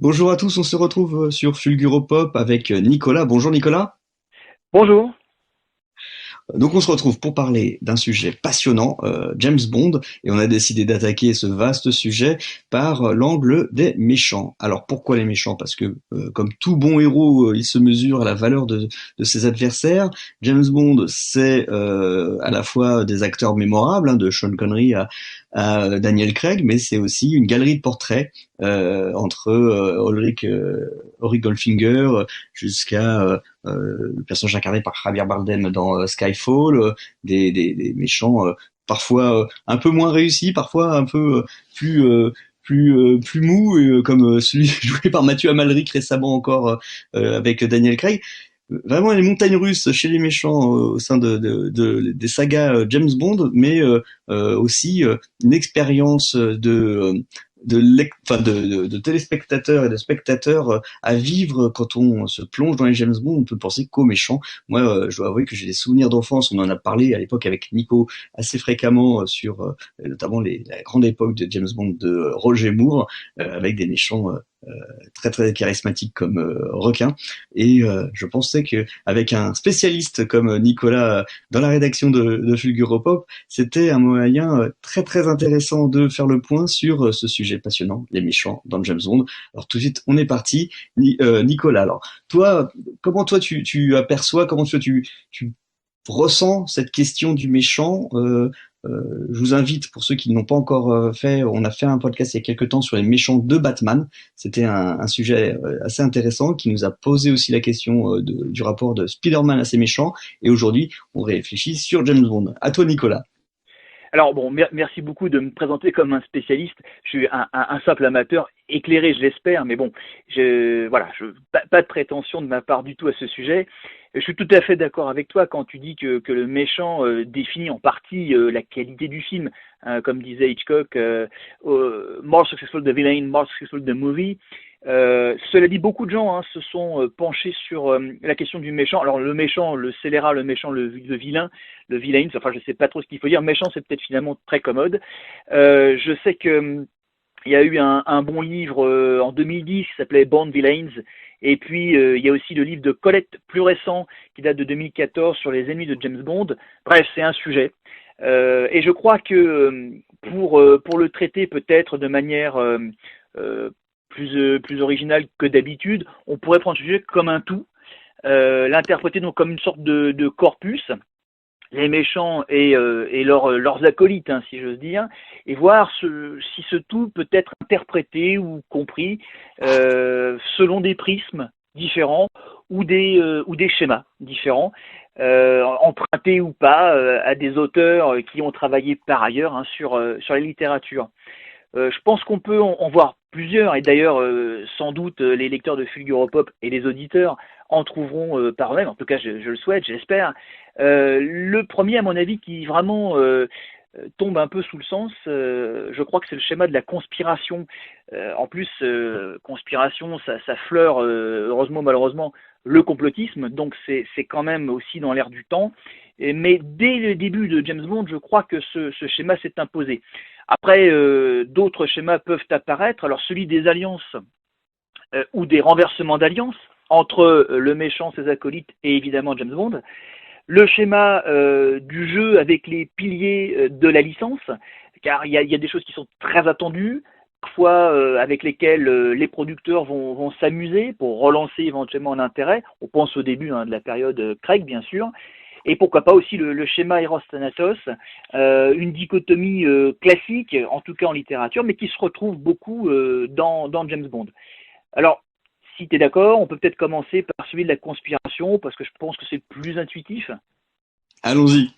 Bonjour à tous, on se retrouve sur Fulguropop avec Nicolas. Bonjour Nicolas. Bonjour. Donc on se retrouve pour parler d'un sujet passionnant, James Bond, et on a décidé d'attaquer ce vaste sujet par l'angle des méchants. Alors pourquoi les méchants? Parce que comme tout bon héros, il se mesure à la valeur de ses adversaires. James Bond, c'est à la fois des acteurs mémorables, hein, de Sean Connery à Daniel Craig, mais c'est aussi une galerie de portraits entre Ulrich Goldfinger jusqu'à le personnage incarné par Javier Bardem dans Skyfall, des méchants parfois un peu moins réussis, parfois un peu plus mou, comme celui joué par Mathieu Amalric récemment encore avec Daniel Craig. Vraiment les montagnes russes chez les méchants au sein des sagas James Bond, mais aussi une expérience de téléspectateurs et de spectateurs à vivre quand on se plonge dans les James Bond. On peut penser qu'aux méchants. Moi, je dois avouer que j'ai des souvenirs d'enfance. On en a parlé à l'époque avec Nico assez fréquemment sur notamment la grande époque de James Bond de Roger Moore, avec des méchants très très charismatiques comme requins. Et je pensais que avec un spécialiste comme Nicolas dans la rédaction de Fulguropop, c'était un moyen très très intéressant de faire le point sur ce sujet passionnant, les méchants dans James Bond. Alors tout de suite, on est parti. Nicolas, alors toi, comment toi tu aperçois, comment tu ressens cette question du méchant? Je vous invite, pour ceux qui n'ont pas encore fait, on a fait un podcast il y a quelques temps sur les méchants de Batman. C'était un sujet assez intéressant qui nous a posé aussi la question du rapport de Spider-Man à ses méchants. Et aujourd'hui, on réfléchit sur James Bond. À toi, Nicolas. Alors bon, merci beaucoup de me présenter comme un spécialiste. Je suis un simple amateur, éclairé, je l'espère, mais bon, pas de prétention de ma part du tout à ce sujet. Je suis tout à fait d'accord avec toi quand tu dis que le méchant définit en partie la qualité du film. Comme disait Hitchcock, more successful the villain, more successful the movie. Cela dit, beaucoup de gens se sont penchés sur la question du méchant. Alors le méchant, le scélérat, le méchant, le vilain, le villain, enfin je sais pas trop ce qu'il faut dire. Méchant, c'est peut-être finalement très commode. Je sais que il y a eu un bon livre en 2010 qui s'appelait Bond Villains. Et puis, il y a aussi le livre de Colette, plus récent, qui date de 2014, sur les ennemis de James Bond. Bref, c'est un sujet. Et je crois que pour le traiter peut-être de manière euh, plus originale que d'habitude, on pourrait prendre ce sujet comme un tout, l'interpréter donc comme une sorte de corpus, les méchants et leurs acolytes, si j'ose dire, et voir si ce tout peut être interprété ou compris selon des prismes différents ou des schémas différents, empruntés ou pas à des auteurs qui ont travaillé par ailleurs sur la littérature. Je pense qu'on peut en voir plusieurs, et d'ailleurs, sans doute, les lecteurs de Fulguropop et les auditeurs en trouveront par eux-mêmes. En tout cas, je le souhaite, je l'espère. Le premier, à mon avis, qui vraiment tombe un peu sous le sens, je crois que c'est le schéma de la conspiration. En plus, conspiration, ça fleure, heureusement, malheureusement, le complotisme, donc c'est quand même aussi dans l'air du temps. Mais dès le début de James Bond, je crois que ce schéma s'est imposé. Après, d'autres schémas peuvent apparaître. Alors celui des alliances ou des renversements d'alliances entre le méchant, ses acolytes et évidemment James Bond. Le schéma du jeu avec les piliers de la licence, car il y a des choses qui sont très attendues, parfois avec lesquelles les producteurs vont s'amuser pour relancer éventuellement un intérêt. On pense au début de la période Craig, bien sûr. Et pourquoi pas aussi le schéma Eros-Thanatos, une dichotomie classique, en tout cas en littérature, mais qui se retrouve beaucoup dans James Bond. Alors, si tu es d'accord, on peut peut-être commencer par celui de la conspiration, parce que je pense que c'est le plus intuitif. Allons-y.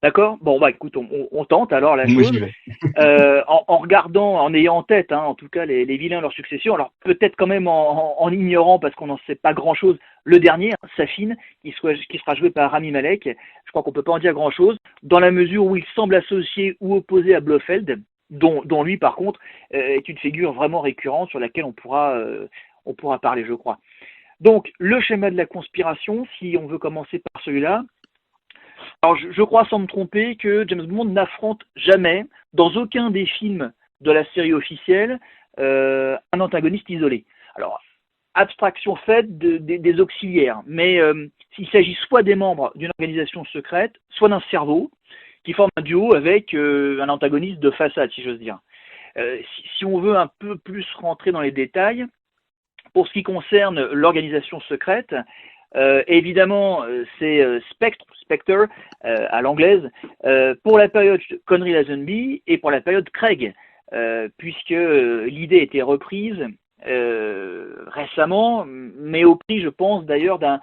D'accord. Bon, bah écoute, on tente alors la Moi, j'y chose. vais. En regardant, en ayant en tête, en tout cas, les vilains, leur succession, alors peut-être quand même en ignorant, parce qu'on n'en sait pas grand-chose, le dernier, Safin, qui sera joué par Rami Malek, je crois qu'on peut pas en dire grand-chose, dans la mesure où il semble associé ou opposé à Blofeld, dont lui, par contre, est une figure vraiment récurrente sur laquelle on pourra parler, je crois. Donc, le schéma de la conspiration, si on veut commencer par celui-là, alors, je crois sans me tromper que James Bond n'affronte jamais, dans aucun des films de la série officielle, un antagoniste isolé. Alors, abstraction faite des auxiliaires, mais il s'agit soit des membres d'une organisation secrète, soit d'un cerveau qui forme un duo avec un antagoniste de façade, si j'ose dire. Si on veut un peu plus rentrer dans les détails, pour ce qui concerne l'organisation secrète, évidemment, c'est Spectre à l'anglaise, pour la période Connery Lazenby et pour la période Craig, puisque l'idée a été reprise récemment, mais au prix, je pense, d'ailleurs, d'un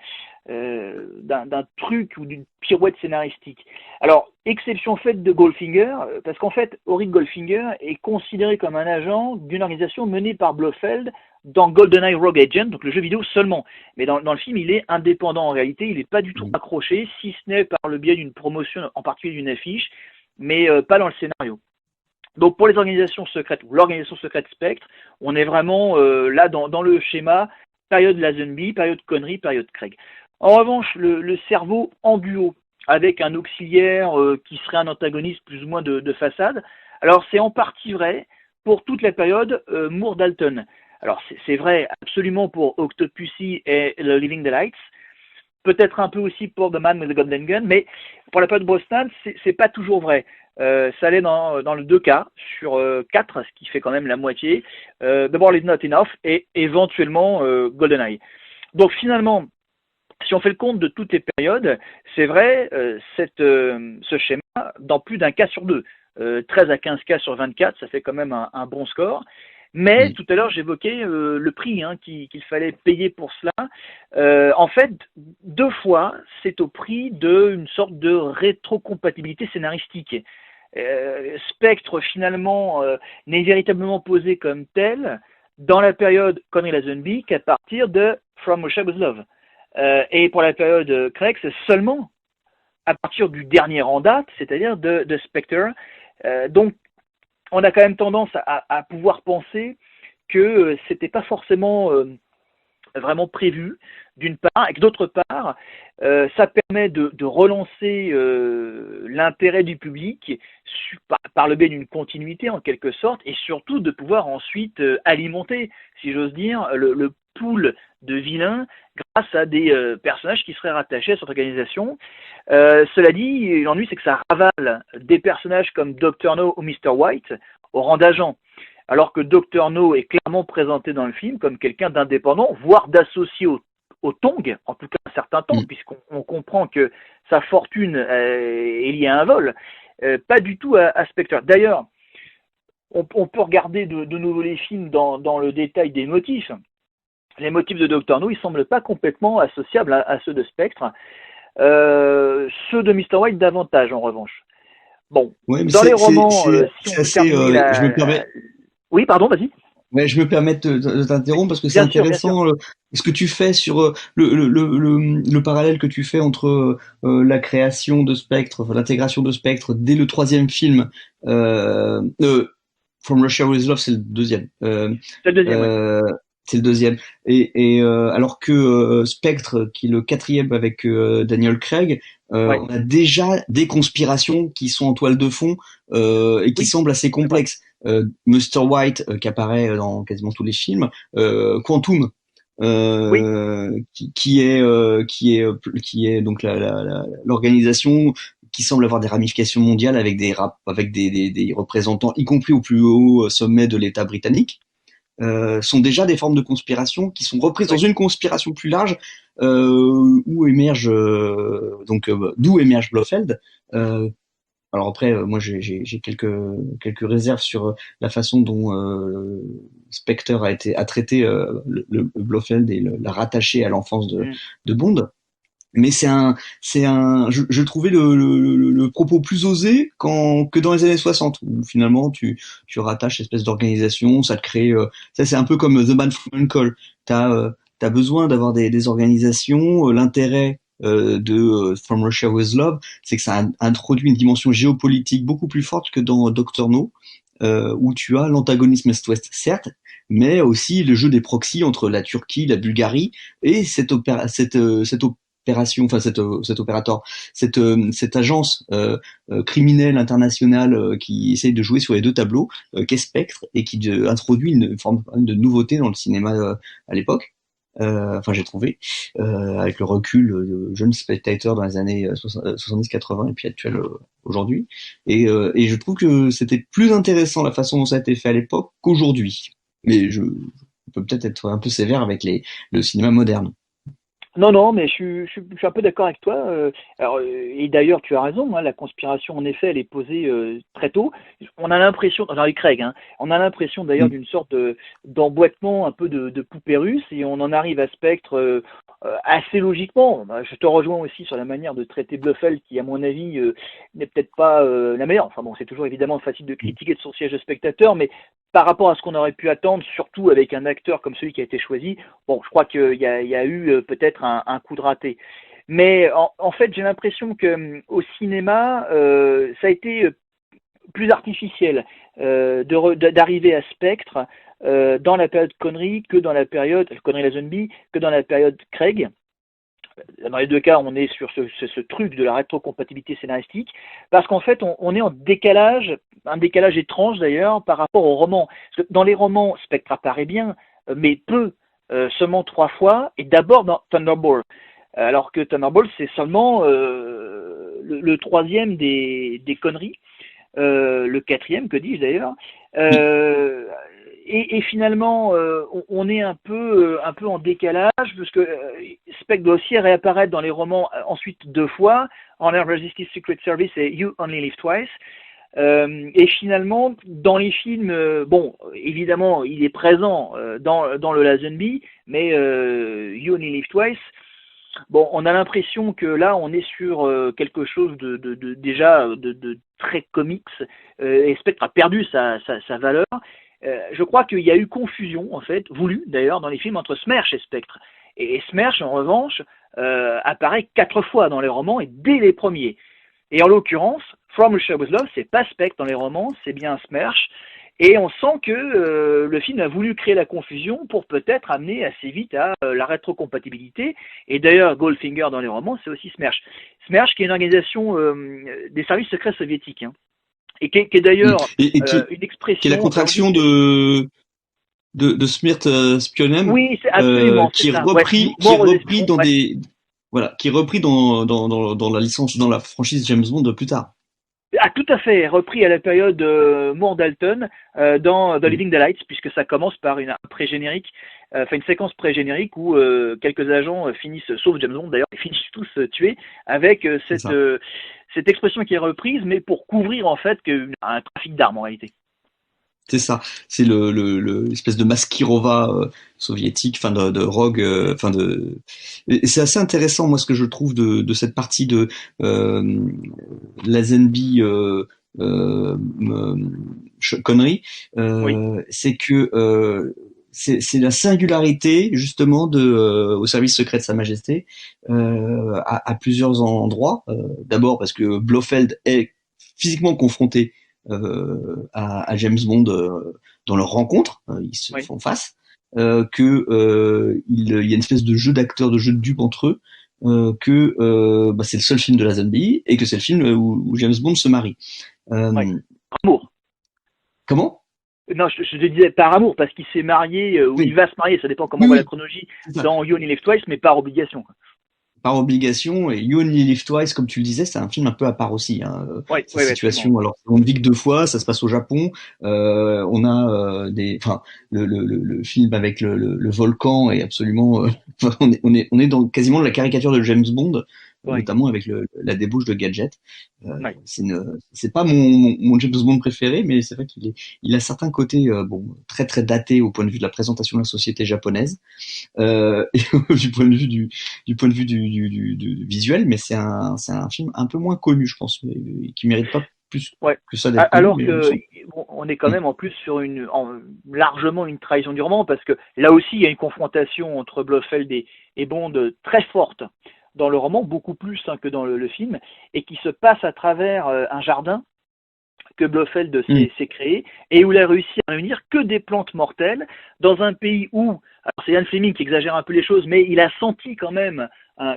truc ou d'une pirouette scénaristique. Alors, exception faite de Goldfinger, parce qu'en fait, Auric Goldfinger est considéré comme un agent d'une organisation menée par Blofeld dans GoldenEye Rogue Agent, donc le jeu vidéo seulement. Mais dans le film, il est indépendant en réalité, il n'est pas du tout accroché, si ce n'est par le biais d'une promotion, en particulier d'une affiche, mais pas dans le scénario. Donc pour les organisations secrètes, ou l'organisation secrète Spectre, on est vraiment là dans le schéma période Lazenby, période Connery, période Craig. En revanche, le cerveau en duo, avec un auxiliaire qui serait un antagoniste plus ou moins de façade, alors c'est en partie vrai pour toute la période Moore-Dalton. Alors c'est vrai absolument pour Octopussy et The Living Daylights, peut-être un peu aussi pour The Man with the Golden Gun, mais pour la période Brosnan, c'est pas toujours vrai. Ça allait dans le 2 cas sur 4, ce qui fait quand même la moitié. The World is Not Enough et éventuellement GoldenEye. Donc finalement, si on fait le compte de toutes les périodes, c'est vrai, ce schéma, dans plus d'un cas sur 2, 13 à 15 cas sur 24, ça fait quand même un bon score. Mais tout à l'heure, j'évoquais le prix qu'il fallait payer pour cela. En fait, 2 fois, c'est au prix d'une sorte de rétrocompatibilité scénaristique. Spectre, finalement, n'est véritablement posé comme tel dans la période Connery Lazenby qu'à partir de From Russia with Love. Et pour la période Craig, c'est seulement à partir du dernier en date, c'est-à-dire de Spectre. Donc, on a quand même tendance à pouvoir penser que c'était pas forcément vraiment prévu, d'une part, et que d'autre part, ça permet de relancer l'intérêt du public par le biais d'une continuité en quelque sorte, et surtout de pouvoir ensuite alimenter, si j'ose dire, le pool de vilains grâce à des personnages qui seraient rattachés à cette organisation. Cela dit, l'ennui c'est que ça ravale des personnages comme Dr. No ou Mr. White au rang d'agent, alors que Dr. No est clairement présenté dans le film comme quelqu'un d'indépendant, voire d'associé au Tong, en tout cas un certain Tong, puisqu'on comprend que sa fortune est liée à un vol, pas du tout à Spectre. D'ailleurs, on peut regarder de nouveau les films dans le détail des motifs. Les motifs de Dr. No, ils semblent pas complètement associables à ceux de Spectre. Ceux de Mr. White davantage, en revanche. Bon, ouais, mais dans les romans, si on assez, peut terminer je me permets. Oui, pardon, vas-y. Ouais, je me permets de t'interrompre parce que c'est Bien sûr, bien intéressant ce que tu fais sur le parallèle que tu fais entre la création de Spectre, enfin, l'intégration de Spectre dès le 3e film. From Russia with Love, c'est le 2e. C'est le 2e, ouais. C'est le 2e. Et alors que Spectre, qui est le 4e avec Daniel Craig, Ouais. on a déjà des conspirations qui sont en toile de fond et qui Oui. semblent assez complexes. Mr. White qui apparaît dans quasiment tous les films, Quantum, Oui. qui est donc l'organisation qui semble avoir des ramifications mondiales avec des représentants, y compris au plus haut sommet de l'État britannique. Sont déjà des formes de conspiration qui sont reprises dans une conspiration plus large d'où émerge Blofeld. Alors après, moi j'ai quelques réserves sur la façon dont Spectre a traité le Blofeld et l'a rattaché à l'enfance de Bond. Mais je trouvais le propos plus osé que dans les années 60 où finalement tu rattaches espèce d'organisation, ça te crée, ça c'est un peu comme The Man from Uncle. T'as besoin d'avoir des organisations, l'intérêt de From Russia with Love, c'est que ça introduit une dimension géopolitique beaucoup plus forte que dans Dr. No, où tu as l'antagonisme Est-Ouest, certes, mais aussi le jeu des proxys entre la Turquie, la Bulgarie, et cette opération, enfin cet opérateur, cette agence criminelle internationale qui essaye de jouer sur les deux tableaux, qu'est Spectre, et qui introduit une forme de nouveauté dans le cinéma à l'époque. Enfin, j'ai trouvé, avec le recul de jeunes spectateurs dans les années 70-80 et puis actuel aujourd'hui. Et je trouve que c'était plus intéressant la façon dont ça a été fait à l'époque qu'aujourd'hui. Mais je peux peut-être être un peu sévère avec le cinéma moderne. Non, non, mais je suis un peu d'accord avec toi. Et d'ailleurs, tu as raison, hein, la conspiration, en effet, elle est posée très tôt. On a l'impression, avec Craig, hein, on a l'impression d'ailleurs Mm. d'une sorte d'emboîtement un peu de poupée russe, et on en arrive à Spectre assez logiquement. Bah, je te rejoins aussi sur la manière de traiter Blofeld, qui, à mon avis, n'est peut-être pas la meilleure. Enfin bon, c'est toujours évidemment facile de critiquer de son siège de spectateur, mais par rapport à ce qu'on aurait pu attendre, surtout avec un acteur comme celui qui a été choisi, bon, je crois qu'il y a eu peut-être un coup de raté. Mais en fait, j'ai l'impression que au cinéma, ça a été plus artificiel d'arriver à Spectre dans la période Connery que dans la période Connery-Lazenby que dans la période Craig. Dans les deux cas, on est sur ce truc de la rétrocompatibilité scénaristique, parce qu'en fait, on est en décalage, un décalage étrange d'ailleurs, par rapport au roman. Parce que dans les romans, Spectre apparaît bien, mais peu, seulement 3 fois, et d'abord dans Thunderball. Alors que Thunderball, c'est seulement le troisième des conneries, le quatrième, que dis-je d'ailleurs. Euh, et finalement, on est un peu en décalage, parce que Spectre doit aussi réapparaître dans les romans ensuite 2 fois, Honor vs. Secret Service et You Only Live Twice. Et finalement, dans les films, bon, évidemment, il est présent dans le Lazenby, mais You Only Live Twice, bon, on a l'impression que là, on est sur quelque chose déjà de très comics, et Spectre a perdu sa valeur. Je crois qu'il y a eu confusion, en fait, voulue d'ailleurs, dans les films entre Smersh et Spectre. Et Smersh, en revanche, apparaît 4 fois dans les romans et dès les premiers. Et en l'occurrence, From Russia With Love, c'est pas Spectre dans les romans, c'est bien Smersh. Et on sent que le film a voulu créer la confusion pour peut-être amener assez vite à la rétrocompatibilité. Et d'ailleurs, Goldfinger dans les romans, c'est aussi Smersh. Smersh, qui est une organisation des services secrets soviétiques, hein, et qui est d'ailleurs Et une qui est la expression. contraction de Smirt Spionem, Oui, c'est absolument, c'est qui est ça. Ouais, qui est mort aux repris espions. dans Ouais. des, voilà, qui est repris dans la licence, dans la franchise James Bond plus tard. Ah, tout à fait, repris à la période Moore Dalton dans The Mm. Living Daylights, puisque ça commence par un pré-générique, enfin une séquence pré-générique où quelques agents finissent, sauf James Bond d'ailleurs, ils finissent tous tués avec C'est ça. cette expression qui est reprise, mais pour couvrir en fait un trafic d'armes en réalité. C'est ça. C'est l'espèce de Maskirova soviétique, enfin de rogue, enfin de. Et c'est assez intéressant, moi, ce que je trouve de cette partie de Lazenby connerie, Oui, c'est que c'est la singularité justement au service secret de Sa Majesté à plusieurs endroits. D'abord parce que Blofeld est physiquement confronté à James Bond dans leur rencontre, ils se oui, font face, il y a une espèce de jeu d'acteurs, de jeu de dupes entre eux, bah, c'est le seul film de la zombie et que c'est le film où James Bond se marie. oui. Euh, Amour. comment? Non, je te disais par amour, parce qu'il s'est marié, ou il Oui, va se marier, ça dépend comment oui, on voit la oui, chronologie, c'est ça. dans You Only Live Twice, mais par obligation, quoi. Par obligation, et You Only Live Twice, comme tu le disais, c'est un film un peu à part aussi, hein. Oui, Sa oui, absolument. situation, alors on ne vit que 2 fois, ça se passe au Japon, on a enfin le film avec le volcan est absolument, enfin, on est dans quasiment la caricature de James Bond, Oui, notamment avec la débauche de Gadget. oui. C'est pas mon James Bond préféré, mais c'est vrai il a certains côtés bon très très datés au point de vue de la présentation de la société japonaise. Et du point de vue du point de vue du visuel, mais c'est un film un peu moins connu, je pense, mais qui mérite pas plus Ouais. que ça d'être connu, Alors mais il me que semble. bon, on est quand même en plus sur largement une trahison du roman, parce que là aussi il y a une confrontation entre Blofeld et Bond très forte dans le roman, beaucoup plus hein, que dans le film, et qui se passe à travers un jardin que Blofeld Mm. s'est créé, et où il a réussi à réunir que des plantes mortelles dans un pays où, alors c'est Ian Fleming qui exagère un peu les choses, mais il a senti quand même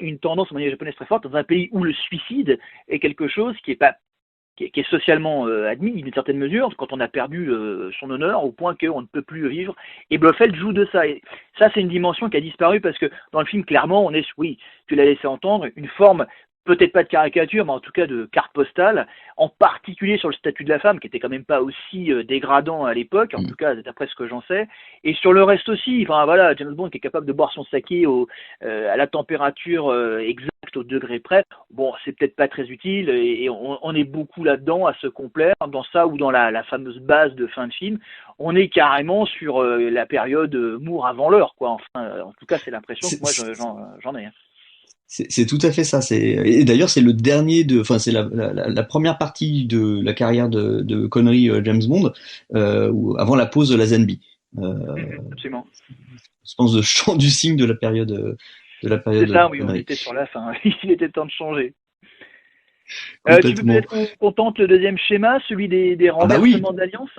une tendance en manière japonaise très forte dans un pays où le suicide est quelque chose qui est pas qui est socialement admis d'une certaine mesure, quand on a perdu son honneur au point qu'on ne peut plus vivre. Et Blofeld joue de ça. Et ça, c'est une dimension qui a disparu parce que dans le film, clairement, on est, oui, tu l'as laissé entendre, une forme peut-être pas de caricature, mais en tout cas de carte postale, en particulier sur le statut de la femme, qui était quand même pas aussi dégradant à l'époque, en tout cas d'après ce que j'en sais, et sur le reste aussi. Enfin voilà, James Bond qui est capable de boire son saké à la température exacte, au degré près. Bon, c'est peut-être pas très utile, et on est beaucoup là-dedans à se complaire, dans ça ou dans la fameuse base de fin de film. On est carrément sur la période Moore avant l'heure, quoi. Enfin, en tout cas, c'est l'impression que moi j'en ai. C'est tout à fait ça. Et d'ailleurs c'est le dernier enfin c'est la première partie de la carrière de Connery James Bond avant la pause de la Zenby. Absolument. Je pense de chant du cygne de la période C'est ça, oui, on Connery. était sur la fin. Il était temps de changer. Tu veux peut-être qu'on tente le deuxième schéma, celui des Ah bah oui. renversements d'alliance?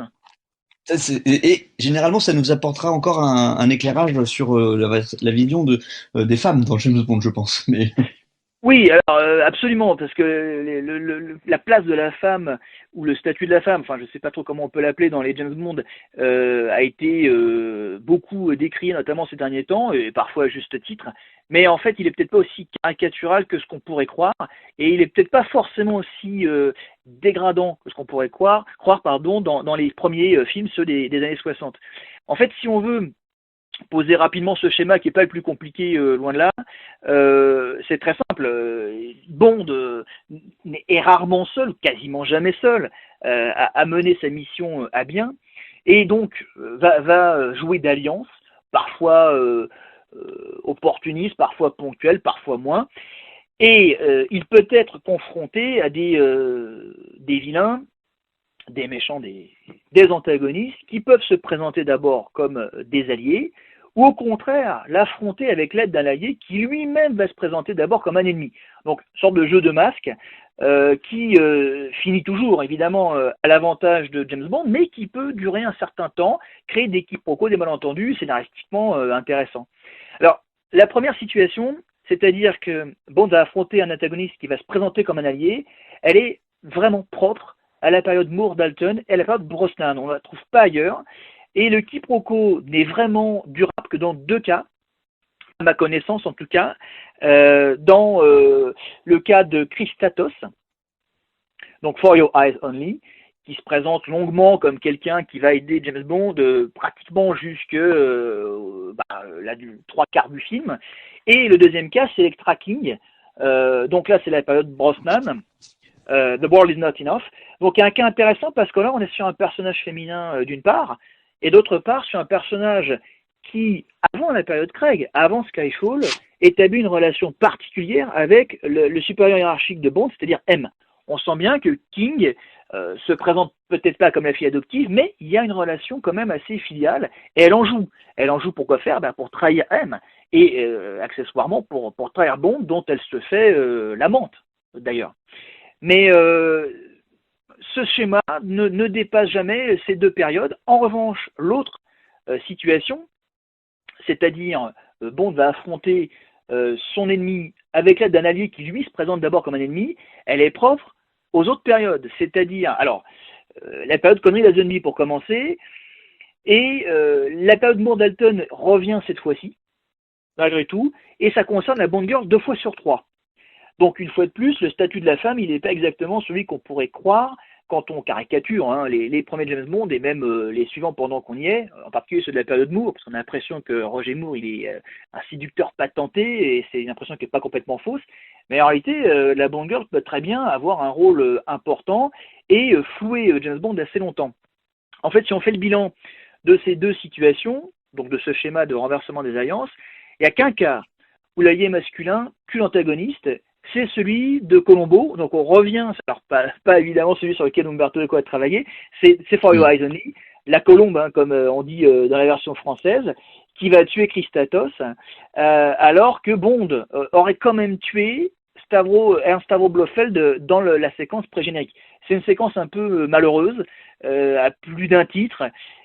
Et généralement, ça nous apportera encore un éclairage sur la vision des femmes dans James Bond, je pense. Mais Oui, alors absolument, parce que la place de la femme ou le statut de la femme, enfin je sais pas trop comment on peut l'appeler dans les James Bond, a été beaucoup décrié notamment ces derniers temps, et parfois à juste titre, mais en fait il est peut-être pas aussi caricatural que ce qu'on pourrait croire, et il est peut-être pas forcément aussi dégradant que ce qu'on pourrait croire pardon, dans les premiers films, ceux des années 60. En fait, si on veut poser rapidement ce schéma qui n'est pas le plus compliqué, loin de là. C'est très simple. Bond est rarement seul, quasiment jamais seul, à mener sa mission à bien, et donc va jouer d'alliance, parfois opportuniste, parfois ponctuelle, parfois moins, et il peut être confronté à des vilains, des méchants, des antagonistes qui peuvent se présenter d'abord comme des alliés, ou au contraire l'affronter avec l'aide d'un allié qui lui-même va se présenter d'abord comme un ennemi. Donc, une sorte de jeu de masque qui finit toujours évidemment à l'avantage de James Bond, mais qui peut durer un certain temps, créer des quiproquos, des malentendus scénaristiquement intéressants. Alors, la première situation, c'est-à-dire que Bond va affronter un antagoniste qui va se présenter comme un allié, elle est vraiment propre à la période Moore-Dalton et à la période Brosnan. On ne la trouve pas ailleurs. Et le quiproquo n'est vraiment durable que dans deux cas, à ma connaissance en tout cas. Dans le cas de Christatos, donc For Your Eyes Only, qui se présente longuement comme quelqu'un qui va aider James Bond pratiquement jusque trois quarts du film. Et le deuxième cas, c'est Electra King. Donc là, c'est la période Brosnan. The World is Not Enough. Donc il y a un cas intéressant parce que là on est sur un personnage féminin d'une part, et d'autre part sur un personnage qui, avant la période Craig, avant Skyfall, établit une relation particulière avec le supérieur hiérarchique de Bond, c'est-à-dire M. On sent bien que King se présente peut-être pas comme la fille adoptive, mais il y a une relation quand même assez filiale, et elle en joue. Elle en joue pour quoi faire? Pour trahir M, et accessoirement pour trahir Bond, dont elle se fait l'amante, d'ailleurs. Mais ce schéma ne dépasse jamais ces deux périodes. En revanche, l'autre situation, c'est-à-dire Bond va affronter son ennemi avec l'aide d'un allié qui lui se présente d'abord comme un ennemi, elle est propre aux autres périodes. C'est-à-dire, alors, la période Connery la Zombie pour commencer, et la période Moore-Dalton revient cette fois-ci, malgré tout, et ça concerne la Bond Girl 2 fois sur 3. Donc, une fois de plus, le statut de la femme, il n'est pas exactement celui qu'on pourrait croire quand on caricature les premiers James Bond et même les suivants pendant qu'on y est, en particulier ceux de la période Moore, parce qu'on a l'impression que Roger Moore, il est un séducteur patenté, et c'est une impression qui n'est pas complètement fausse. Mais en réalité, la Bond Girl peut très bien avoir un rôle important et flouer James Bond assez longtemps. En fait, si on fait le bilan de ces deux situations, donc de ce schéma de renversement des alliances, il n'y a qu'un cas où l'allié masculin tue l'antagoniste, c'est celui de Colombo. Donc on revient, alors pas évidemment celui sur lequel Umberto Eco a travaillé, c'est For Your Eyes Only, la colombe, comme on dit dans la version française, qui va tuer Christatos, alors que Bond aurait quand même tué Ernst Stavro Blofeld dans la séquence pré-générique. C'est une séquence un peu malheureuse, à plus d'un titre,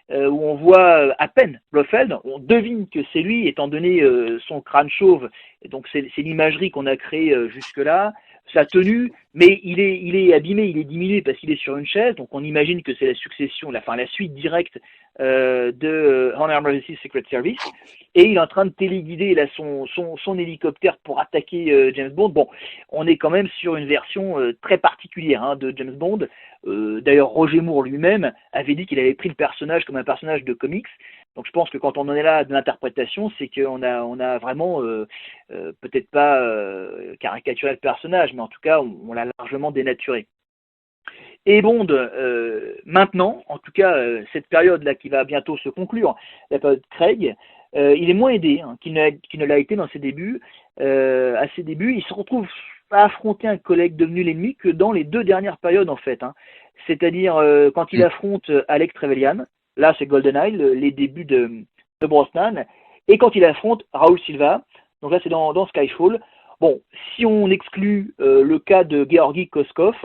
où on voit à peine Blofeld. On devine que c'est lui, étant donné son crâne chauve. Et donc c'est l'imagerie qu'on a créée jusque-là. Sa tenue, mais il est abîmé, il est diminué parce qu'il est sur une chaise. Donc on imagine que c'est la succession, la suite directe de Honor Majesty's Secret Service. Et il est en train de téléguider là son hélicoptère pour attaquer James Bond. Bon, on est quand même sur une version très particulière de James Bond. D'ailleurs, Roger Moore lui-même avait dit qu'il avait pris le personnage comme un personnage de comics. Donc je pense que quand on en est là de l'interprétation, c'est qu'on a vraiment peut-être pas caricaturé le personnage, mais en tout cas on l'a largement dénaturé. Et Bond, maintenant, en tout cas cette période-là qui va bientôt se conclure, la période Craig, il est moins aidé qu'il ne l'a été dans ses débuts. À ses débuts, il se retrouve à affronter un collègue devenu l'ennemi que dans les 2 dernières périodes en fait. C'est-à-dire quand il affronte Alec Trevelyan, là c'est GoldenEye, les débuts de Brosnan, et quand il affronte Raoul Silva, donc là c'est dans Skyfall. Bon, si on exclut le cas de Georgi Koskov,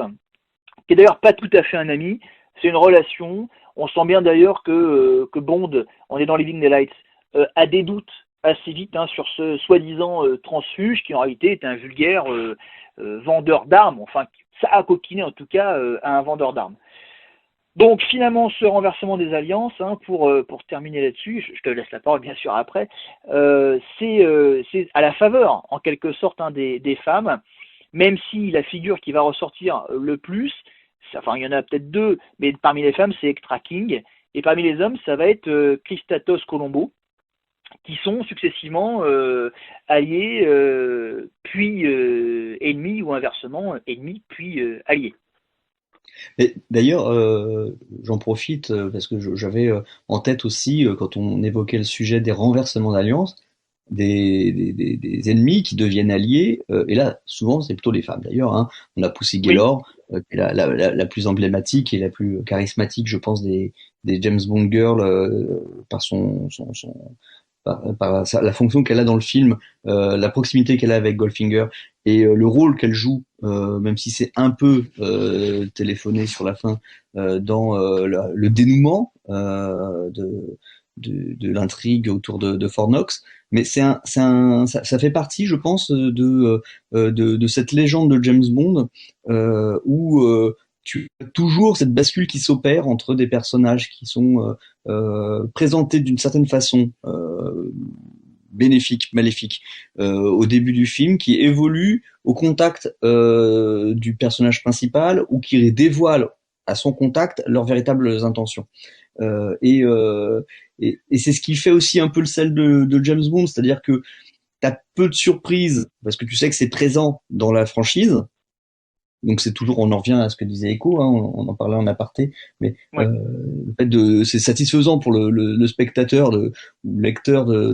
qui est d'ailleurs pas tout à fait un ami, c'est une relation. On sent bien d'ailleurs que Bond, on est dans Living Daylights, a des doutes assez vite sur ce soi-disant transfuge qui en réalité est un vulgaire vendeur d'armes, enfin ça a coquiné en tout cas à un vendeur d'armes. Donc finalement ce renversement des alliances, pour terminer là-dessus, je te laisse la parole bien sûr après, c'est à la faveur en quelque sorte des femmes, même si la figure qui va ressortir le plus, enfin il y en a peut-être 2, mais parmi les femmes c'est Ektra King, et parmi les hommes ça va être Christatos Colombo, qui sont successivement alliés, puis ennemis, ou inversement ennemis, puis alliés. Et d'ailleurs, j'en profite parce que j'avais en tête aussi, quand on évoquait le sujet des renversements d'alliance, des ennemis qui deviennent alliés, et là, souvent, c'est plutôt les femmes d'ailleurs. On a Pussy Oui, Galore, qui est la plus emblématique et la plus charismatique, je pense, des James Bond Girls, par la fonction qu'elle a dans le film, la proximité qu'elle a avec Goldfinger et le rôle qu'elle joue, même si c'est un peu téléphoné sur la fin, dans le dénouement de l'intrigue autour de Fort Knox. Mais ça fait partie, je pense, de cette légende de James Bond, où tu as toujours cette bascule qui s'opère entre des personnages qui sont présentés d'une certaine façon, bénéfique, maléfique, au début du film, qui évolue au contact du personnage principal ou qui dévoile à son contact leurs véritables intentions. Euh, et, euh, et c'est ce qui fait aussi un peu le sel de James Bond, c'est-à-dire que t'as peu de surprises parce que tu sais que c'est présent dans la franchise. Donc c'est toujours, on en revient à ce que disait Echo, on en parlait en aparté, mais ouais. le fait c'est satisfaisant pour le spectateur, ou le lecteur de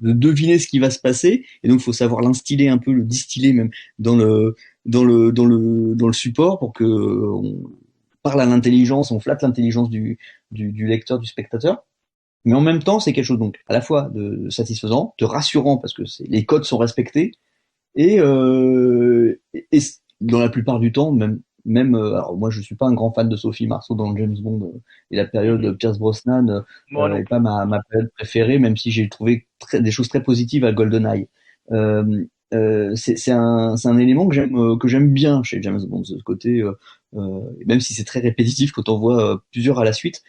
deviner ce qui va se passer, et donc il faut savoir l'instiller un peu, le distiller même dans le support pour que on parle à l'intelligence, on flatte l'intelligence du lecteur, du spectateur. Mais en même temps, c'est quelque chose donc à la fois de satisfaisant, de rassurant parce que les codes sont respectés, et dans la plupart du temps, alors moi je suis pas un grand fan de Sophie Marceau dans James Bond, et la période de Mhm. Pierce Brosnan Moi non est pas plus. ma période préférée, même si j'ai trouvé des choses très positives à GoldenEye. C'est un élément que j'aime bien chez James Bond, ce côté, même si c'est très répétitif quand on voit plusieurs à la suite,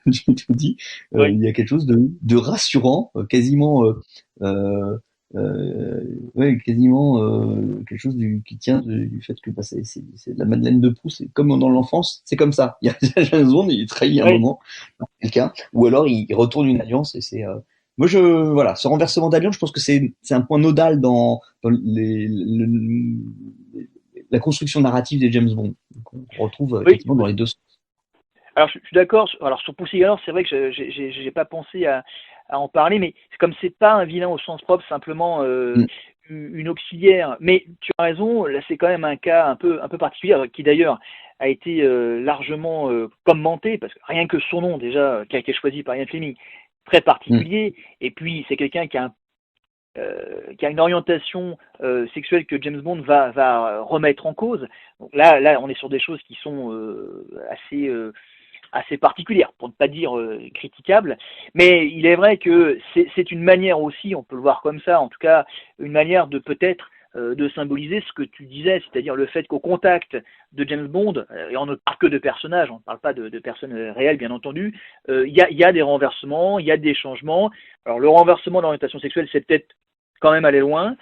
je te dis, Oui. il y a quelque chose de rassurant, quasiment, euh, ouais, quasiment quelque chose qui tient du fait que bah, c'est de la Madeleine de Proust, c'est comme dans l'enfance, c'est comme ça. Il y a James Bond, il trahit un Oui. moment par quelqu'un, ou alors il retourne une alliance, et c'est moi voilà, ce renversement d'alliance, je pense que c'est un point nodal dans la construction narrative des James Bond. Donc, on retrouve Oui. effectivement dans les deux sens. Alors je suis d'accord. Alors sur Pussy Galore, c'est vrai que j'ai pas pensé à en parler, mais comme c'est pas un vilain au sens propre, simplement Mm. une auxiliaire. Mais tu as raison, là c'est quand même un cas un peu particulier, qui d'ailleurs a été largement commenté, parce que rien que son nom déjà, qui a été choisi par Ian Fleming, très Mm. particulier. Et puis c'est quelqu'un qui a une orientation sexuelle que James Bond va remettre en cause. Donc là, on est sur des choses qui sont assez assez particulière, pour ne pas dire critiquable, mais il est vrai que c'est une manière aussi, on peut le voir comme ça, en tout cas une manière de peut-être de symboliser ce que tu disais, c'est-à-dire le fait qu'au contact de James Bond, et on ne parle que de personnages, on ne parle pas de personnes réelles bien entendu, y a des renversements, il y a des changements. Alors le renversement d'orientation sexuelle, c'est peut-être quand même aller loin,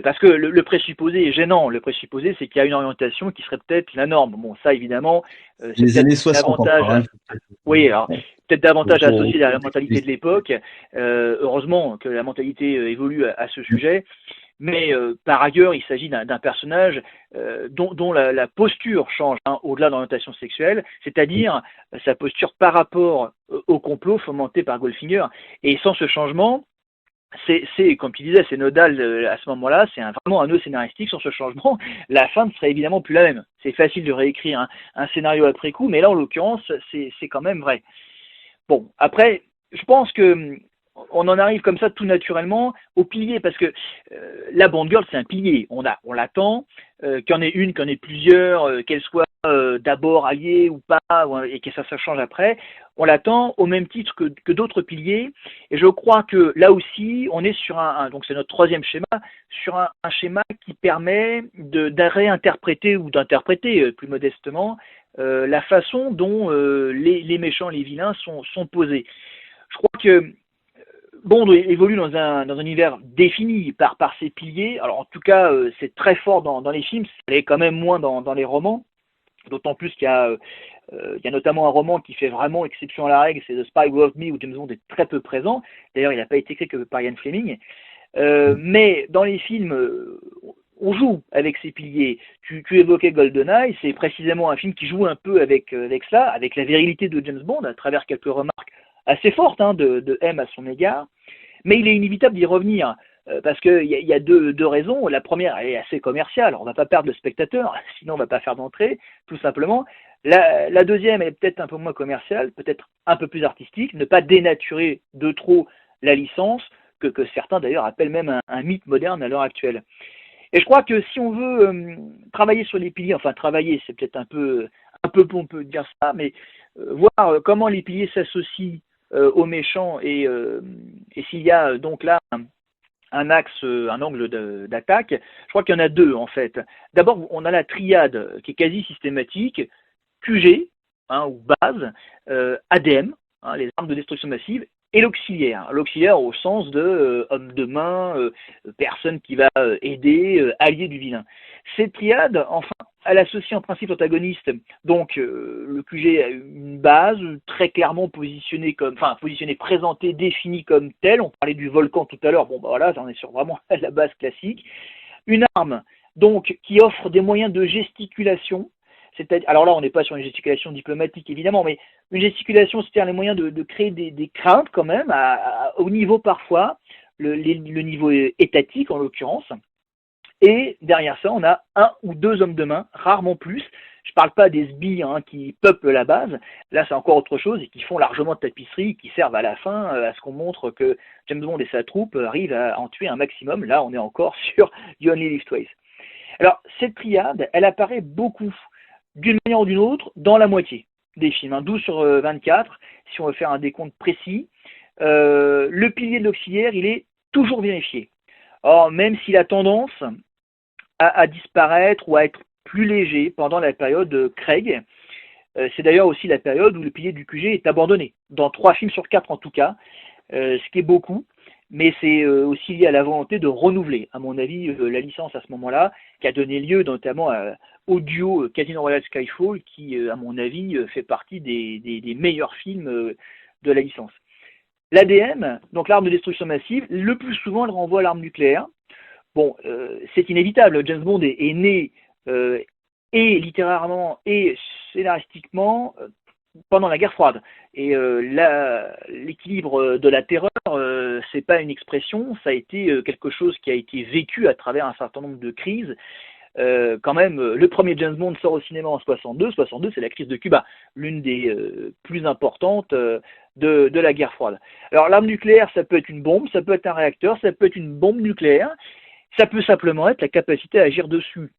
parce que le présupposé est gênant. Le présupposé, c'est qu'il y a une orientation qui serait peut-être la norme. Bon, ça évidemment, c'est Les peut-être années 60 davantage, encore, hein. oui, alors peut-être davantage Faut- associé à la mentalité de l'époque. Heureusement que la mentalité évolue à ce sujet. Mais par ailleurs, il s'agit d'un personnage dont la posture change hein, au-delà de l'orientation sexuelle, c'est-à-dire sa posture par rapport au complot fomenté par Goldfinger. Et sans ce changement, c'est comme tu disais, c'est nodal à ce moment-là, c'est vraiment un nœud scénaristique sur ce changement. La fin ne serait évidemment plus la même. C'est facile de réécrire un scénario après coup, mais là, en l'occurrence, c'est quand même vrai. Bon, après, je pense que on en arrive comme ça tout naturellement au pilier, parce que la Bond Girl, c'est un pilier. On l'attend, qu'il y en ait une, qu'il y en ait plusieurs, qu'elle soit d'abord alliée ou pas, et que ça change après. On l'attend au même titre que d'autres piliers. Et je crois que là aussi, on est sur donc c'est notre troisième schéma, sur un schéma qui permet de réinterpréter ou d'interpréter plus modestement la façon dont les méchants, les vilains sont posés. Je crois que Bond évolue dans un univers défini par ses piliers. Alors en tout cas, c'est très fort dans les films, ça l'est quand même moins dans les romans. D'autant plus il y a notamment un roman qui fait vraiment exception à la règle, c'est The Spy Who Loved Me, où James Bond est très peu présent. D'ailleurs, il n'a pas été écrit que par Ian Fleming. Mais dans les films, on joue avec ces piliers. Tu évoquais GoldenEye, c'est précisément un film qui joue un peu avec ça, avec la virilité de James Bond, à travers quelques remarques assez fortes hein, de M à son égard. Mais il est inévitable d'y revenir. Parce qu'il y a deux raisons. La première, elle est assez commerciale. On ne va pas perdre le spectateur, sinon on ne va pas faire d'entrée, tout simplement. La deuxième, elle est peut-être un peu moins commerciale, peut-être un peu plus artistique, ne pas dénaturer de trop la licence, que certains d'ailleurs appellent même un mythe moderne à l'heure actuelle. Et je crois que si on veut travailler sur les piliers, enfin travailler, c'est peut-être un peu pompeux de dire ça, mais voir comment les piliers s'associent aux méchants et s'il y a donc là un axe, un angle d'attaque, je crois qu'il y en a deux en fait. D'abord, on a la triade qui est quasi systématique, QG, hein, ou base, ADM, hein, les armes de destruction massive, et l'auxiliaire. L'auxiliaire au sens de homme de main, personne qui va aider, allié du vilain. Cette triade, enfin, elle associe en principe l'antagoniste, donc le QG a une base très clairement positionnée comme, enfin positionnée, présentée, définie comme telle. On parlait du volcan tout à l'heure, bon bah voilà, on est sur vraiment la base classique. Une arme, donc, qui offre des moyens de gesticulation. Alors là, on n'est pas sur une gesticulation diplomatique, évidemment, mais une gesticulation, c'est-à-dire les moyens de créer des craintes quand même, au niveau parfois, le niveau étatique en l'occurrence. Et derrière ça, on a un ou deux hommes de main, rarement plus. Je ne parle pas des sbires hein, qui peuplent la base. Là, c'est encore autre chose et qui font largement de tapisserie, qui servent à la fin à ce qu'on montre que James Bond et sa troupe arrivent à en tuer un maximum. Là, on est encore sur You Only Live Twice. Alors, cette triade, elle apparaît beaucoup, d'une manière ou d'une autre, dans la moitié des films. Hein, 12 sur 24, si on veut faire un décompte précis. Le pilier de l'auxiliaire, il est toujours vérifié. Or, même s'il a tendance à disparaître ou à être plus léger pendant la période Craig, c'est d'ailleurs aussi la période où le pilier du QG est abandonné, dans 3 films sur 4 en tout cas, ce qui est beaucoup, mais c'est aussi lié à la volonté de renouveler, à mon avis, la licence à ce moment-là, qui a donné lieu notamment au duo Casino Royale Skyfall, qui, à mon avis, fait partie des meilleurs films de la licence. L'ADM, donc l'arme de destruction massive, le plus souvent elle renvoie à l'arme nucléaire. Bon, c'est inévitable, James Bond est né et littérairement et scénaristiquement pendant la guerre froide. Et l'équilibre de la terreur, c'est pas une expression, ça a été quelque chose qui a été vécu à travers un certain nombre de crises. Quand même, le premier James Bond sort au cinéma en 62. 62, c'est la crise de Cuba, l'une des plus importantes de la guerre froide. Alors l'arme nucléaire, ça peut être une bombe, ça peut être un réacteur, ça peut être une bombe nucléaire, ça peut simplement être la capacité à agir dessus.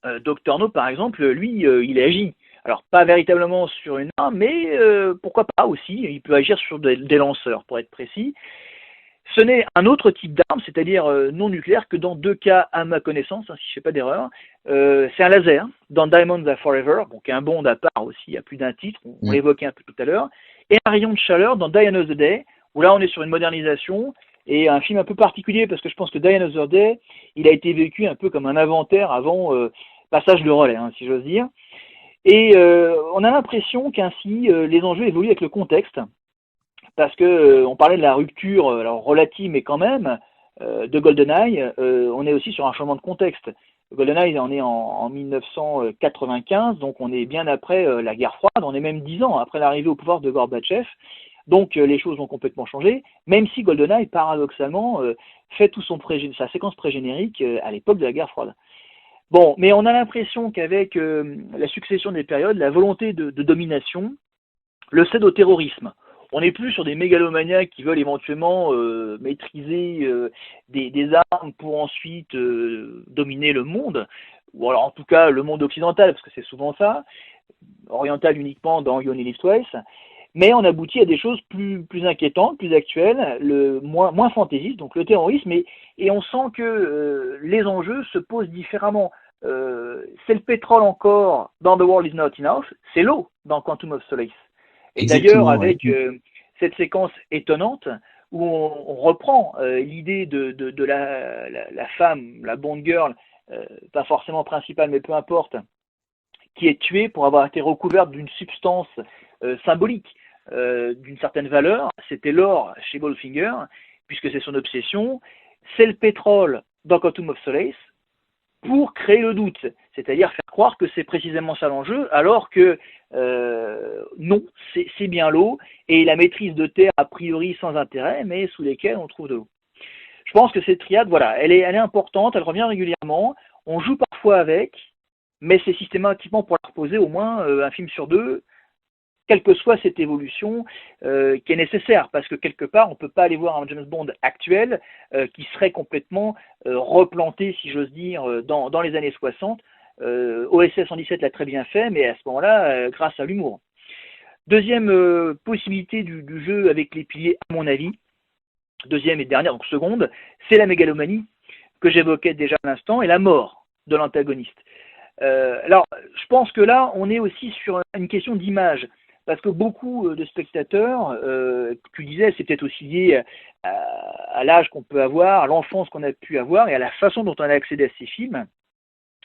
Dr No, par exemple, lui, il agit. Alors, pas véritablement sur une arme, mais pourquoi pas aussi. Il peut agir sur des lanceurs, pour être précis. Ce n'est un autre type d'arme, c'est-à-dire non nucléaire, que dans 2 cas, à ma connaissance, hein, si je ne fais pas d'erreur. C'est un laser, dans Diamonds Are Forever, bon, qui est un Bond à part aussi, à plus d'un titre, on l'évoquait un peu tout à l'heure, et un rayon de chaleur dans Die Another Day, où là on est sur une modernisation, et un film un peu particulier, parce que je pense que Die Another Day, il a été vécu un peu comme un inventaire avant passage de relais, hein, si j'ose dire. Et on a l'impression qu'ainsi, les enjeux évoluent avec le contexte, parce que on parlait de la rupture, alors relative mais quand même, de GoldenEye, on est aussi sur un changement de contexte. GoldenEye, on est en 1995, donc on est bien après la guerre froide, on est même 10 ans après l'arrivée au pouvoir de Gorbatchev, donc les choses ont complètement changé, même si GoldenEye, paradoxalement, fait tout sa séquence pré-générique à l'époque de la guerre froide. Bon, mais on a l'impression qu'avec la succession des périodes, la volonté de domination le cède au terrorisme. On n'est plus sur des mégalomaniaques qui veulent éventuellement maîtriser des armes pour ensuite dominer le monde, ou alors en tout cas le monde occidental, parce que c'est souvent ça, oriental uniquement dans You Only Live Twice, mais on aboutit à des choses plus inquiétantes, plus actuelles, moins fantaisistes, donc le terrorisme, et on sent que les enjeux se posent différemment. C'est le pétrole encore dans The World Is Not Enough, c'est l'eau dans Quantum of Solace. Et d'ailleurs, avec cette séquence étonnante où on reprend l'idée de la femme, la Bond girl, pas forcément principale, mais peu importe, qui est tuée pour avoir été recouverte d'une substance symbolique, d'une certaine valeur. C'était l'or chez Goldfinger, puisque c'est son obsession. C'est le pétrole dans Quantum of Solace, pour créer le doute, c'est-à-dire faire croire que c'est précisément ça l'enjeu, alors que non, c'est bien l'eau, et la maîtrise de terre a priori sans intérêt, mais sous lesquelles on trouve de l'eau. Je pense que cette triade, voilà, elle est importante, elle revient régulièrement, on joue parfois avec, mais c'est systématiquement pour la reposer au moins un film sur deux, quelle que soit cette évolution qui est nécessaire, parce que quelque part, on ne peut pas aller voir un James Bond actuel qui serait complètement replanté, si j'ose dire, dans les années 60. OSS 117 l'a très bien fait, mais à ce moment-là, grâce à l'humour. Deuxième possibilité du jeu avec les piliers, à mon avis, deuxième et dernière, donc seconde, c'est la mégalomanie, que j'évoquais déjà à l'instant, et la mort de l'antagoniste. Alors, je pense que là, on est aussi sur une question d'image. Parce que beaucoup de spectateurs, tu disais, c'est peut-être aussi lié à l'âge qu'on peut avoir, à l'enfance qu'on a pu avoir et à la façon dont on a accédé à ces films.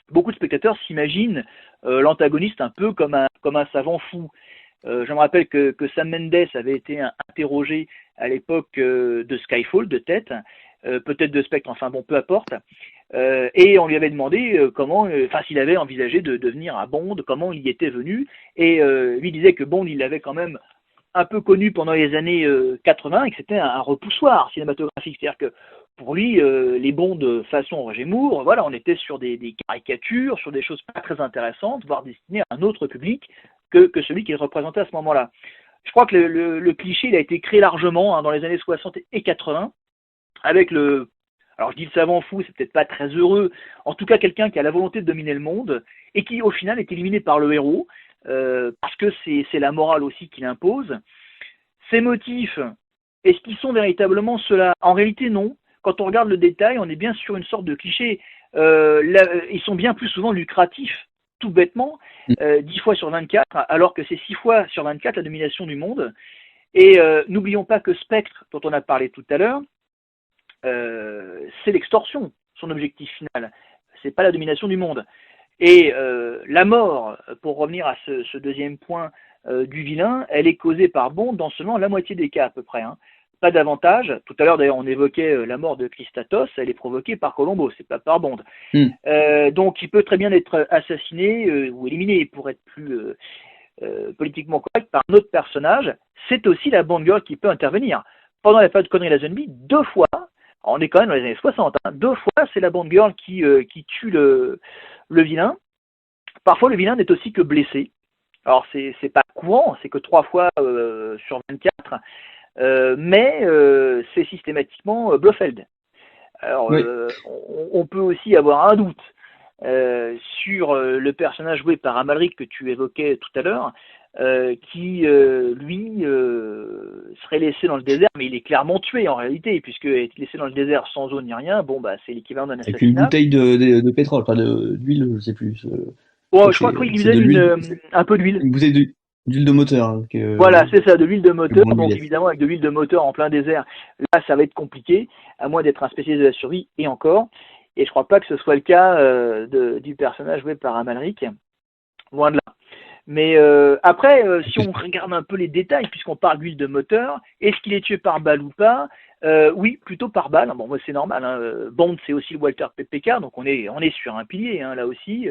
Beaucoup de spectateurs s'imaginent l'antagoniste un peu comme un savant fou. Je me rappelle que Sam Mendes avait été interrogé à l'époque de Skyfall, de tête, peut-être de Spectre, enfin bon, peu importe. Et on lui avait demandé s'il avait envisagé de devenir un Bond, comment il y était venu, et lui disait que Bond, il l'avait quand même un peu connu pendant les années 80 et que c'était un repoussoir cinématographique, c'est-à-dire que pour lui, les Bonds façon Roger Moore, voilà, on était sur des caricatures, sur des choses pas très intéressantes, voire destinées à un autre public que celui qu'il représentait à ce moment-là. Je crois que le cliché, il a été créé largement dans les années 60 et 80, avec alors je dis le savant fou, c'est peut-être pas très heureux, en tout cas quelqu'un qui a la volonté de dominer le monde, et qui au final est éliminé par le héros, parce que c'est la morale aussi qui l'impose. Ces motifs, est-ce qu'ils sont véritablement ceux-là? En réalité non. Quand on regarde le détail, on est bien sur une sorte de cliché. Ils sont bien plus souvent lucratifs, tout bêtement, 10 fois sur 24, alors que c'est 6 fois sur 24 la domination du monde. Et n'oublions pas que Spectre, dont on a parlé tout à l'heure, c'est l'extorsion, son objectif final. C'est pas la domination du monde. Et la mort, pour revenir à ce deuxième point du vilain, elle est causée par Bond dans seulement la moitié des cas à peu près. Pas davantage. Tout à l'heure d'ailleurs on évoquait la mort de Christatos, elle est provoquée par Colombo, c'est pas par Bond. Donc il peut très bien être assassiné ou éliminé pour être plus politiquement correct par un autre personnage. C'est aussi la Bond girl qui peut intervenir. Pendant la période de Connery Lazenby, 2 fois, on est quand même dans les années 60, 2 fois c'est la Bond girl qui tue le vilain. Parfois le vilain n'est aussi que blessé. Alors c'est pas courant, c'est que 3 fois sur 24, mais c'est systématiquement Blofeld. Alors oui. On peut aussi avoir un doute. sur le personnage joué par Amalric que tu évoquais tout à l'heure, qui lui serait laissé dans le désert, mais il est clairement tué en réalité, puisque être laissé dans le désert sans eau ni rien, bon bah c'est l'équivalent d'un Avec une assassinat. bouteille de pétrole, enfin d'huile, je sais plus. Je crois Oh, que je crois qu'il lui c'est donne de l'huile, un peu d'huile. une bouteille d'huile de moteur, hein, Voilà, c'est ça, de l'huile de que moteur. bon lui Donc laisse. évidemment, avec de l'huile de moteur en plein désert, là, ça va être compliqué, à moins d'être un spécialiste de la survie, et encore. Et je crois pas que ce soit le cas du personnage joué par Amalric, loin de là. Mais après, si on regarde un peu les détails, puisqu'on parle d'huile de moteur, est-ce qu'il est tué par balle ou pas? Oui, plutôt par balle. Bon, moi c'est normal. Hein. Bond, c'est aussi Walter PPK, donc on est sur un pilier, hein, là aussi.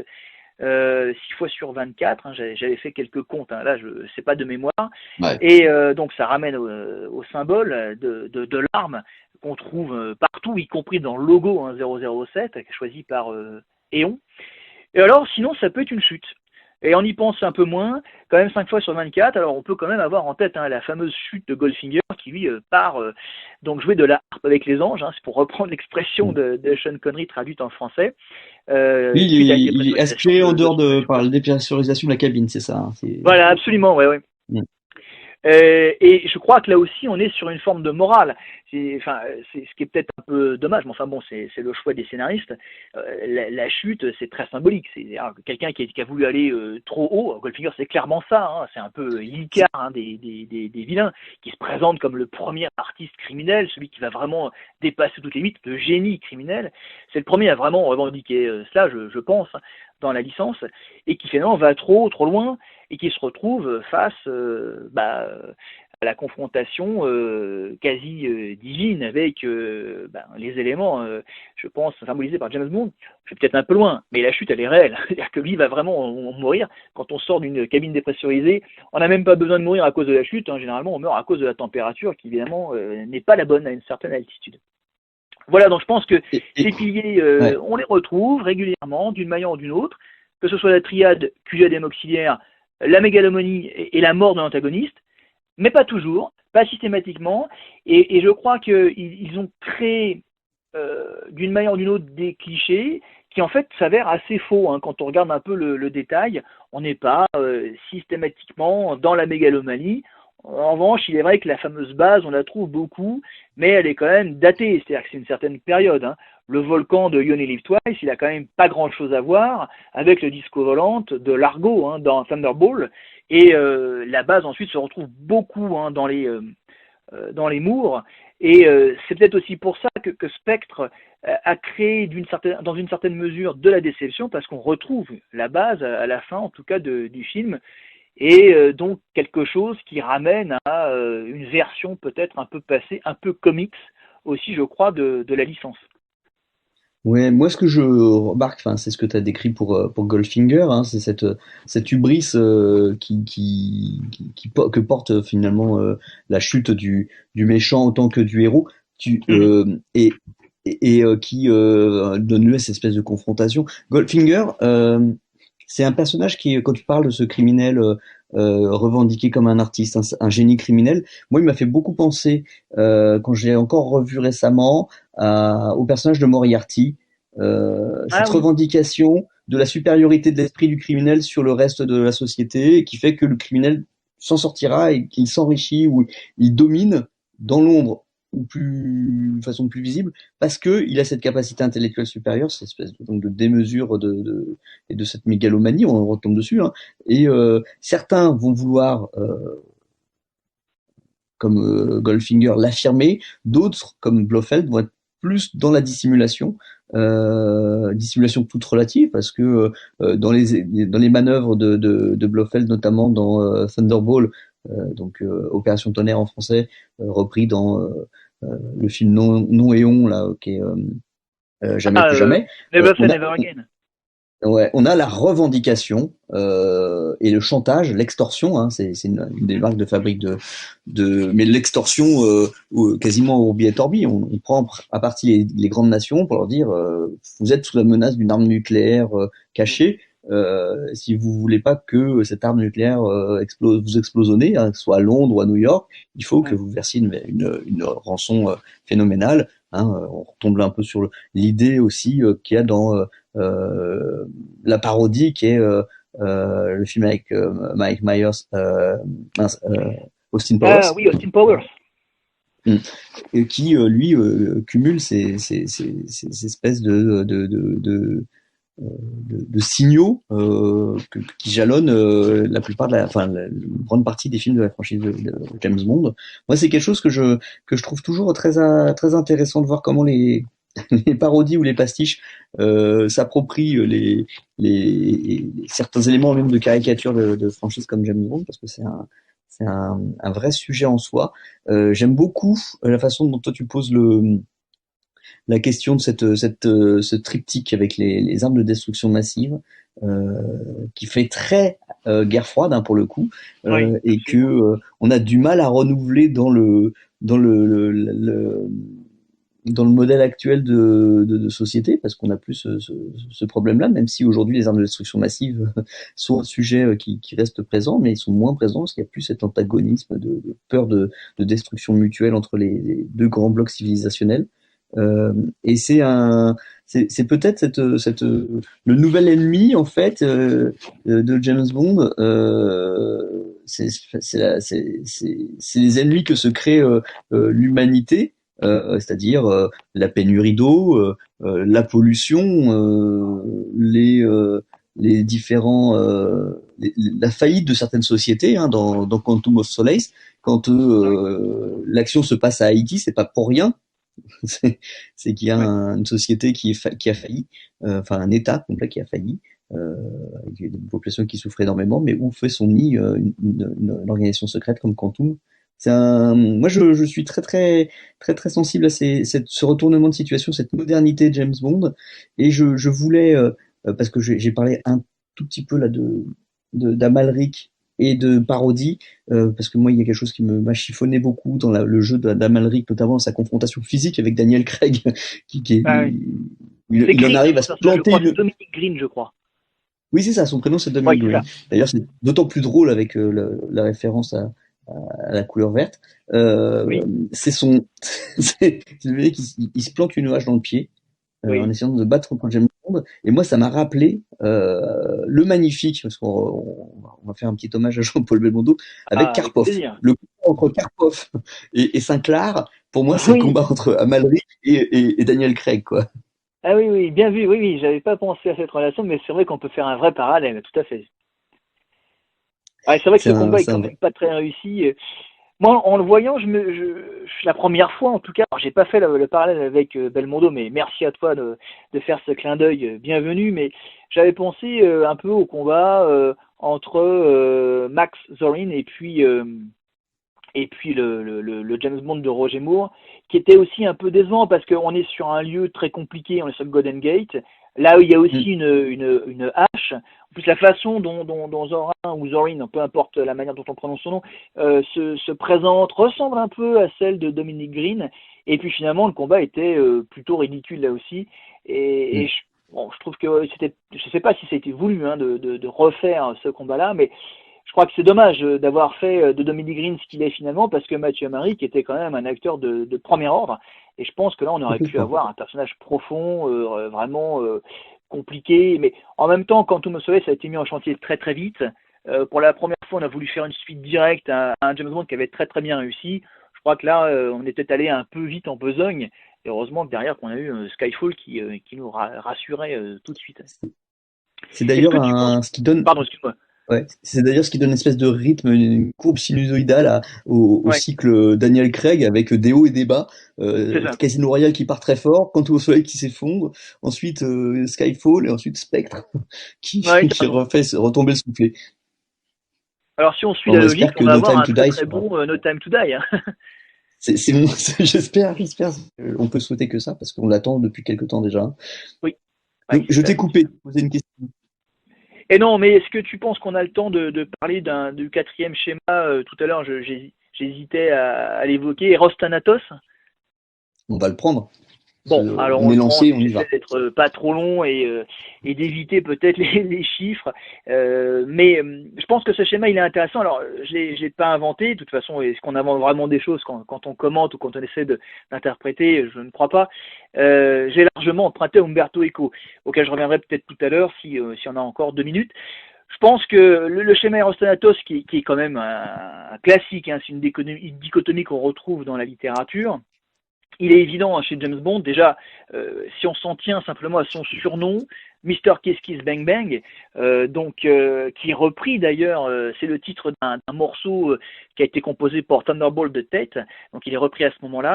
6 fois sur 24, hein, j'avais fait quelques comptes, hein, là je sais pas de mémoire, Ouais. et donc ça ramène au symbole de l'arme qu'on trouve partout, y compris dans le logo hein, 007, choisi par Eon. Et alors sinon ça peut être une chute. Et on y pense un peu moins, quand même 5 fois sur 24, alors on peut quand même avoir en tête hein, la fameuse chute de Goldfinger qui lui part donc jouer de la harpe avec les anges, hein, c'est pour reprendre l'expression de Sean Connery traduite en français, Lui, suite à une il est dépressurisation aspiré en de dehors son avion. par la dépressurisation de la cabine, c'est ça, hein, Voilà, absolument, ouais, ouais. Mm. Et je crois que là aussi, on est sur une forme de morale. Enfin, c'est ce qui est peut-être un peu dommage, mais enfin bon, c'est le choix des scénaristes. La chute, c'est très symbolique. C'est quelqu'un qui a voulu aller trop haut. Goldfinger, c'est clairement ça. Hein. C'est un peu l'Icar hein, des vilains, qui se présente comme le premier artiste criminel, celui qui va vraiment dépasser toutes les limites, le génie criminel. C'est le premier à vraiment revendiquer cela, je pense, hein, dans la licence, et qui finalement va trop loin et qui se retrouve face à la confrontation quasi divine avec les éléments, je pense, symbolisés par James Bond. Je vais peut-être un peu loin, mais la chute, elle est réelle. C'est-à-dire que lui va vraiment mourir quand on sort d'une cabine dépressurisée. On n'a même pas besoin de mourir à cause de la chute. Hein. Généralement, on meurt à cause de la température qui, évidemment, n'est pas la bonne à une certaine altitude. Voilà, donc je pense que ces piliers, Ouais. on les retrouve régulièrement, d'une manière ou d'une autre, que ce soit la triade QGDM auxiliaire, la mégalomanie et la mort de l'antagoniste, mais pas toujours, pas systématiquement, et je crois qu'ils ont créé d'une manière ou d'une autre des clichés qui en fait s'avèrent assez faux hein. Quand on regarde un peu le détail, on n'est pas systématiquement dans la mégalomanie. En revanche, il est vrai que la fameuse base, on la trouve beaucoup, mais elle est quand même datée, c'est-à-dire que c'est une certaine période. Hein. Le volcan de You Only Live Twice, il a quand même pas grand-chose à voir avec le disco volante de Largo hein, dans Thunderball, et la base ensuite se retrouve beaucoup hein, dans les Moors, et c'est peut-être aussi pour ça que Spectre a créé dans une certaine mesure de la déception, parce qu'on retrouve la base à la fin, en tout cas du film, et donc quelque chose qui ramène à une version peut-être un peu passée, un peu comics aussi, je crois, de la licence. Ouais, moi ce que je remarque, enfin c'est ce que tu as décrit pour Goldfinger, hein, c'est cette hubris que porte finalement la chute du méchant autant que du héros, Mhm. qui donne lieu à cette espèce de confrontation. Goldfinger, c'est un personnage qui, quand tu parles de ce criminel revendiqué comme un artiste, un génie criminel, moi il m'a fait beaucoup penser quand j'ai encore revu récemment au personnage de Moriarty, Ah cette oui, revendication de la supériorité de l'esprit du criminel sur le reste de la société, qui fait que le criminel s'en sortira et qu'il s'enrichit ou il domine dans l'ombre ou de façon plus visible, parce que il a cette capacité intellectuelle supérieure, cette espèce donc de démesure et de cette mégalomanie, on retombe dessus, hein, et certains vont vouloir comme Goldfinger l'affirmer, d'autres comme Blofeld vont être plus dans la dissimulation toute relative, parce que dans les manœuvres de Blofeld, notamment dans Thunderball, donc Opération Tonnerre en français, repris dans le film Non et On, là, qui est Jamais ah, plus jamais, Never Say on a Never Again. ouais, on a la revendication et le chantage, l'extorsion, hein, c'est une des marques de fabrique mais l'extorsion quasiment au billet torbi. On prend à partie les grandes nations pour leur dire vous êtes sous la menace d'une arme nucléaire cachée. Si vous voulez pas que cette arme nucléaire vous explose au nez, hein, que ce soit à Londres ou à New York, il faut que Ouais. vous versiez une rançon phénoménale. Hein, on retombe là un peu sur l'idée aussi qu'il y a dans la parodie qui est le film avec Mike Myers, mince, Austin Powers. Ah oui, Austin Powers. Et qui lui cumule ces espèces de signaux qui jalonnent la plupart une grande partie des films de la franchise de James Bond. Moi, c'est quelque chose que je trouve toujours très intéressant de voir comment les les parodies ou les pastiches s'approprient certains éléments même de caricature de franchises comme James Bond, parce que c'est un vrai sujet en soi. J'aime beaucoup la façon dont toi tu poses la question de ce triptyque avec les armes de destruction massive, qui fait très guerre froide, hein, pour le coup, Oui, et que on a du mal à renouveler dans dans le modèle actuel de société, parce qu'on n'a plus ce problème-là, même si aujourd'hui les armes de destruction massive sont un sujet qui reste présent, mais ils sont moins présents parce qu'il n'y a plus cet antagonisme de peur de destruction mutuelle entre les deux grands blocs civilisationnels. Et c'est peut-être le nouvel ennemi en fait de James Bond. C'est les ennemis que se crée l'humanité, c'est-à-dire la pénurie d'eau, la pollution, les différents, la faillite de certaines sociétés, hein, dans Quantum of Solace. Quand l'action se passe à Haïti, c'est pas pour rien. C'est qu'il y a une société qui a failli, enfin un État complet qui a failli, avec une population qui souffre énormément, mais où fait son nid une organisation secrète comme Quantum. Moi, je suis très sensible à ce retournement de situation, cette modernité de James Bond, et je voulais, parce que j'ai parlé un tout petit peu là d'Amalric et de parodie, parce que moi il y a quelque chose qui m'a chiffonné beaucoup dans le jeu d'Amalric, notamment sa confrontation physique avec Daniel Craig, qui est, Ah, oui. C'est il en Green, arrive à se je planter crois, c'est Dominique Green, je crois. Oui, c'est ça, son prénom c'est Oui, Dominic c'est Green. ça. D'ailleurs, c'est d'autant plus drôle avec la référence à la couleur verte. Oui, C'est son, c'est le mec il se plante une hache dans le pied en oui. essayant de battre contre James Bond. Et moi, ça m'a rappelé le magnifique, parce on va faire un petit hommage à Jean-Paul Belmondo, avec Ah, avec Karpov. plaisir. Le combat entre Karpov et Sinclair, pour moi, c'est le Oui. combat entre Amalric et Daniel Craig, quoi. Ah oui, oui, bien vu. Oui, oui, j'avais pas pensé à cette relation, mais c'est vrai qu'on peut faire un vrai parallèle, tout à fait. Ah, c'est vrai que ce combat est C'est quand un même pas très réussi. Moi, en le voyant, la première fois, en tout cas, alors, j'ai pas fait le parallèle avec Belmondo, mais merci à toi de faire ce clin d'œil bienvenu. Mais j'avais pensé un peu au combat entre Max Zorin et puis le James Bond de Roger Moore, qui était aussi un peu décevant parce qu'on est sur un lieu très compliqué, on est sur le Golden Gate, là où il y a Mm. aussi une hache. En plus, la façon dont Zorin ou Zorin, peu importe la manière dont on prononce son nom, se présente ressemble un peu à celle de Dominic Green. Et puis finalement, le combat était plutôt ridicule là aussi. Et Mm. bon, je trouve que c'était, je sais pas si ça a été voulu hein, de refaire ce combat-là, mais je crois que c'est dommage d'avoir fait de Dominic Green ce qu'il est finalement, parce que Mathieu Amalric était quand même un acteur de premier ordre, et je pense que là on aurait pu Complètement. avoir un personnage profond, vraiment compliqué, mais en même temps, Quantum of Solace a été mis en chantier très très vite. Pour la première fois, on a voulu faire une suite directe à un James Bond qui avait très très bien réussi. Je crois que là, on était allé un peu vite en besogne, et heureusement que derrière, qu'on a eu Skyfall qui nous rassurait tout de suite. C'est Est-ce d'ailleurs que tu penses... ce qui donne, Pardon, excuse-moi. ouais, c'est d'ailleurs ce qui donne une espèce de rythme, une courbe sinusoïdale au Ouais, cycle Daniel Craig, avec des hauts et des bas. c'est ça. Casino Royale qui part très fort, Quantum au soleil qui s'effondre, ensuite Skyfall et ensuite Spectre Ouais, qui carrément. refait retomber le soufflet. Alors, si on suit la On logique, espère que on va No avoir Time un to très Die très sera. bon No Time to Die, hein. J'espère. On peut souhaiter que ça parce qu'on l'attend depuis quelque temps déjà. Oui, ouais, Donc je c'est t'ai assez coupé, sûr. de poser une question. Et non, mais est-ce que tu penses qu'on a le temps de parler du quatrième schéma tout à l'heure, j'hésitais à l'évoquer, Eros Thanatos? On va le prendre. Bon, alors On est lancé, on y j'essaie va. d'être pas trop long et d'éviter peut-être les chiffres, mais je pense que ce schéma il est intéressant. Alors je l'ai pas inventé, de toute façon, est-ce qu'on invente vraiment des choses quand on commente ou quand on essaie d'interpréter? Je ne crois pas. J'ai largement emprunté à Umberto Eco, auquel je reviendrai peut-être tout à l'heure si on a encore 2 minutes. Je pense que le schéma Eros-Thanatos, qui est quand même un classique, hein, c'est une dichotomie qu'on retrouve dans la littérature. Il est évident chez James Bond, déjà, si on s'en tient simplement à son surnom, Mr. Kiss Kiss Bang Bang, qui est repris d'ailleurs, c'est le titre d'un morceau qui a été composé pour Thunderbolt de Tate, donc il est repris à ce moment-là.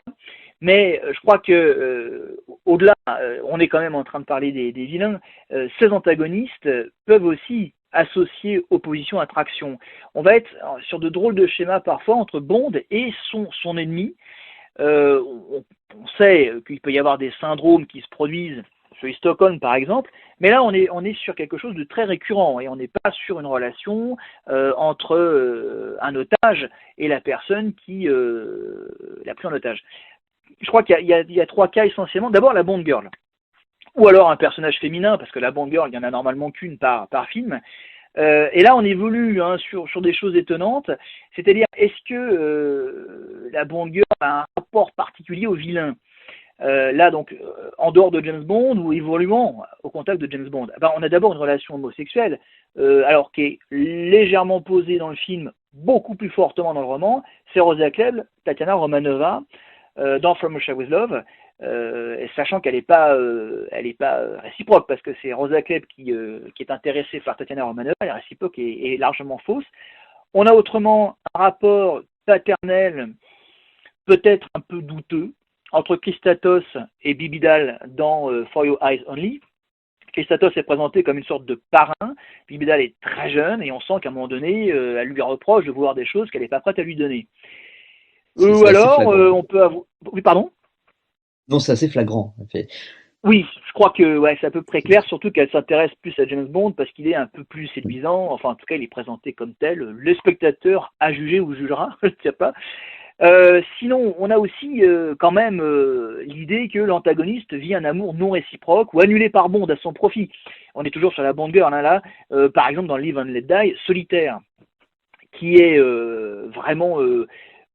Mais je crois que au-delà, on est quand même en train de parler des vilains, ces antagonistes peuvent aussi associer opposition attraction. On va être sur de drôles de schémas parfois entre Bond et son ennemi. On sait qu'il peut y avoir des syndromes qui se produisent sur Stockholm par exemple, mais là on est sur quelque chose de très récurrent et on n'est pas sur une relation entre un otage et la personne qui l'a pris en otage. Je crois qu'il y a 3 cas essentiellement. D'abord la Bond Girl, ou alors un personnage féminin, parce que la Bond Girl, il y en a normalement qu'une par film. Et là, on évolue sur des choses étonnantes, c'est-à-dire est-ce que la Bond Girl a un rapport particulier au vilain, là donc en dehors de James Bond ou évoluant au contact de James Bond. On a d'abord une relation homosexuelle, alors qui est légèrement posée dans le film, beaucoup plus fortement dans le roman. C'est Rosa Klebb, Tatiana Romanova, dans From Russia with Love. Sachant qu'elle n'est pas, réciproque, parce que c'est Rosa Klebb qui est intéressée par Tatiana Romanova, la réciproque est largement fausse. On a autrement un rapport paternel peut-être un peu douteux entre Christatos et Bibidal dans For Your Eyes Only. Christatos est présenté comme une sorte de parrain, Bibidal est très jeune et on sent qu'à un moment donné, elle lui reproche de vouloir des choses qu'elle n'est pas prête à lui donner. Ou alors, on peut avoir... Oui, pardon ? Non, c'est assez flagrant. En fait. Oui, je crois que ouais, c'est à peu près clair, surtout qu'elle s'intéresse plus à James Bond parce qu'il est un peu plus séduisant, enfin en tout cas il est présenté comme tel, le spectateur a jugé ou jugera, je ne sais pas. Sinon, on a aussi quand même l'idée que l'antagoniste vit un amour non réciproque ou annulé par Bond à son profit. On est toujours sur la Bond Girl, là, par exemple dans Live and Let Die, Solitaire, qui est vraiment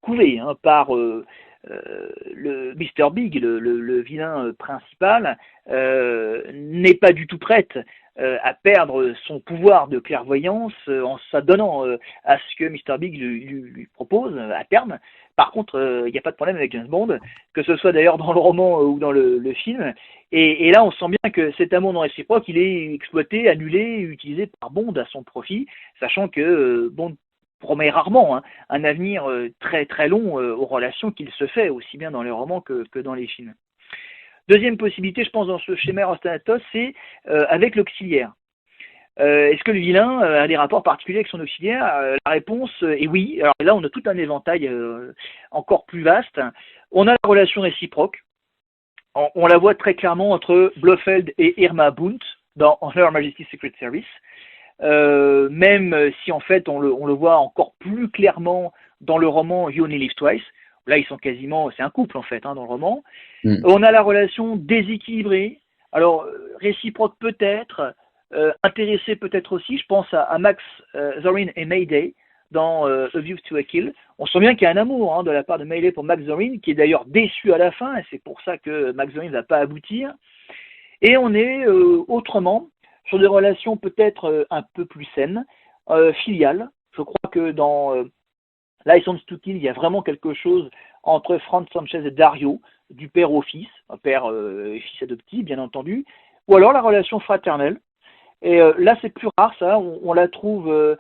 couvé par le Mr. Big, le vilain principal, n'est pas du tout prête à perdre son pouvoir de clairvoyance en s'adonnant à ce que Mr. Big lui propose à terme. Par contre, il n'y a pas de problème avec James Bond, que ce soit d'ailleurs dans le roman ou dans le film. Et là, on sent bien que cet amour non réciproque, il est exploité, annulé, utilisé par Bond à son profit, sachant que Bond promet rarement un avenir très très long aux relations qu'il se fait, aussi bien dans les romans que dans les films. Deuxième possibilité, je pense, dans ce schéma Eros-Thanatos, c'est avec l'auxiliaire. Est-ce que le vilain a des rapports particuliers avec son auxiliaire? La réponse est oui. Alors là, on a tout un éventail encore plus vaste. On a la relation réciproque. On la voit très clairement entre Blofeld et Irma Bunt dans Her Majesty's Secret Service. Même si en fait on le voit encore plus clairement dans le roman You Only Live Twice. Là, ils sont quasiment, c'est un couple en fait dans le roman. On a la relation déséquilibrée. Alors réciproque peut-être, intéressé peut-être aussi. Je pense à Max Zorin et Mayday dans A View to a Kill. On sent bien qu'il y a un amour de la part de Mayday pour Max Zorin, qui est d'ailleurs déçu à la fin, et c'est pour ça que Max Zorin ne va pas aboutir. Et on est autrement sur des relations peut-être un peu plus saines, filiales. Je crois que dans License to Kill, il y a vraiment quelque chose entre Franz Sanchez et Dario, du père au fils, un père et fils adoptif, bien entendu, ou alors la relation fraternelle. Et là, c'est plus rare, ça. On la trouve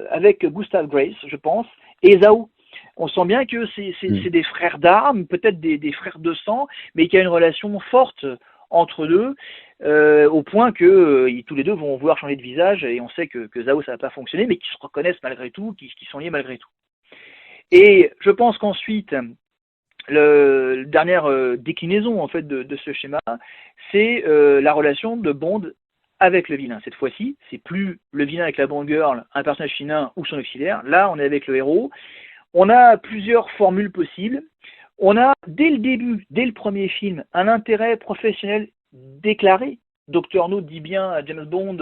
avec Gustav Grace, je pense, et Zhao. On sent bien que c'est des frères d'armes, peut-être des frères de sang, mais qu'il y a une relation forte entre deux, au point que tous les deux vont vouloir changer de visage, et on sait que Zhao, ça va pas fonctionner, mais qu'ils se reconnaissent malgré tout, qu'ils sont liés malgré tout. Et je pense qu'ensuite, la dernière déclinaison en fait de ce schéma, c'est la relation de Bond avec le vilain. Cette fois-ci, c'est plus le vilain avec la Bond Girl, un personnage féminin ou son auxiliaire. Là, on est avec le héros. On a plusieurs formules possibles. On a, dès le début, dès le premier film, un intérêt professionnel déclaré. Dr. No dit bien à James Bond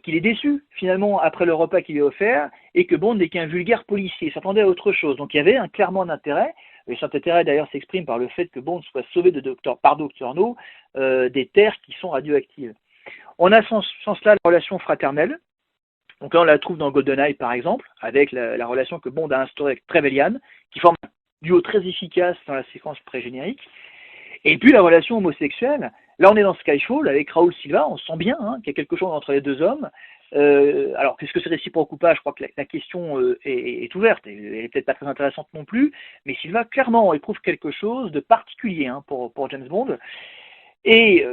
qu'il est déçu, finalement, après le repas qu'il lui a offert, et que Bond n'est qu'un vulgaire policier. Il s'attendait à autre chose. Donc il y avait clairement un intérêt, et cet intérêt d'ailleurs s'exprime par le fait que Bond soit sauvé par Dr. No des terres qui sont radioactives. On a sans cela la relation fraternelle. Donc là, on la trouve dans GoldenEye, par exemple, avec la relation que Bond a instaurée avec Trevelyan, qui forme un duo très efficace dans la séquence pré-générique. Et puis la relation homosexuelle, là on est dans Skyfall avec Raoul Silva, on sent bien qu'il y a quelque chose entre les deux hommes. Alors qu'est-ce que c'est réciproque ou pas? Je crois que la question est ouverte, elle est peut-être pas très intéressante non plus, mais Silva clairement éprouve quelque chose de particulier pour James Bond. Et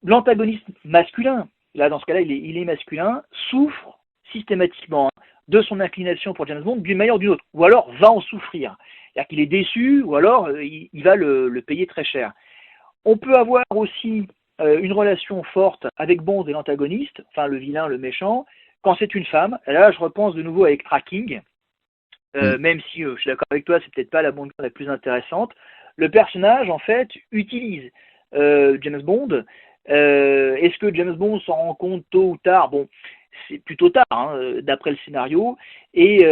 l'antagoniste masculin, là dans ce cas-là il est masculin, souffre systématiquement de son inclination pour James Bond d'une manière ou d'une autre, ou alors va en souffrir. C'est-à-dire qu'il est déçu, ou alors il va le payer très cher. On peut avoir aussi une relation forte avec Bond et l'antagoniste, enfin le vilain, le méchant, quand c'est une femme. Et là, je repense de nouveau avec Tracking, même si je suis d'accord avec toi, c'est peut-être pas la Bond la plus intéressante. Le personnage, en fait, utilise James Bond. Est-ce que James Bond s'en rend compte tôt ou tard? Bon, c'est plutôt tard, d'après le scénario. Et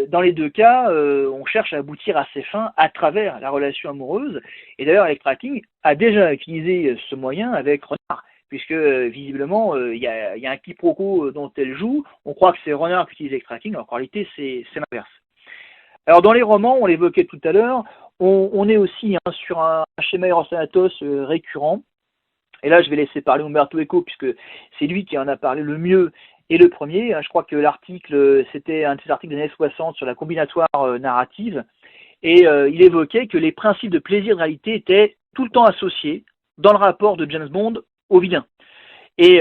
dans les deux cas, on cherche à aboutir à ses fins à travers la relation amoureuse. Et d'ailleurs, Electra King a déjà utilisé ce moyen avec Renard, puisque visiblement, il y a un quiproquo dont elle joue. On croit que c'est Renard qui utilise Electra King, alors qu'en réalité, c'est l'inverse. Alors dans les romans, on l'évoquait tout à l'heure, on est aussi sur un schéma Eros Thanatos récurrent. Et là, je vais laisser parler Umberto Eco, puisque c'est lui qui en a parlé le mieux et le premier. Je crois que l'article, c'était un de ces articles des années 60 sur la combinatoire narrative. Et il évoquait que les principes de plaisir de réalité étaient tout le temps associés dans le rapport de James Bond au vilain. Et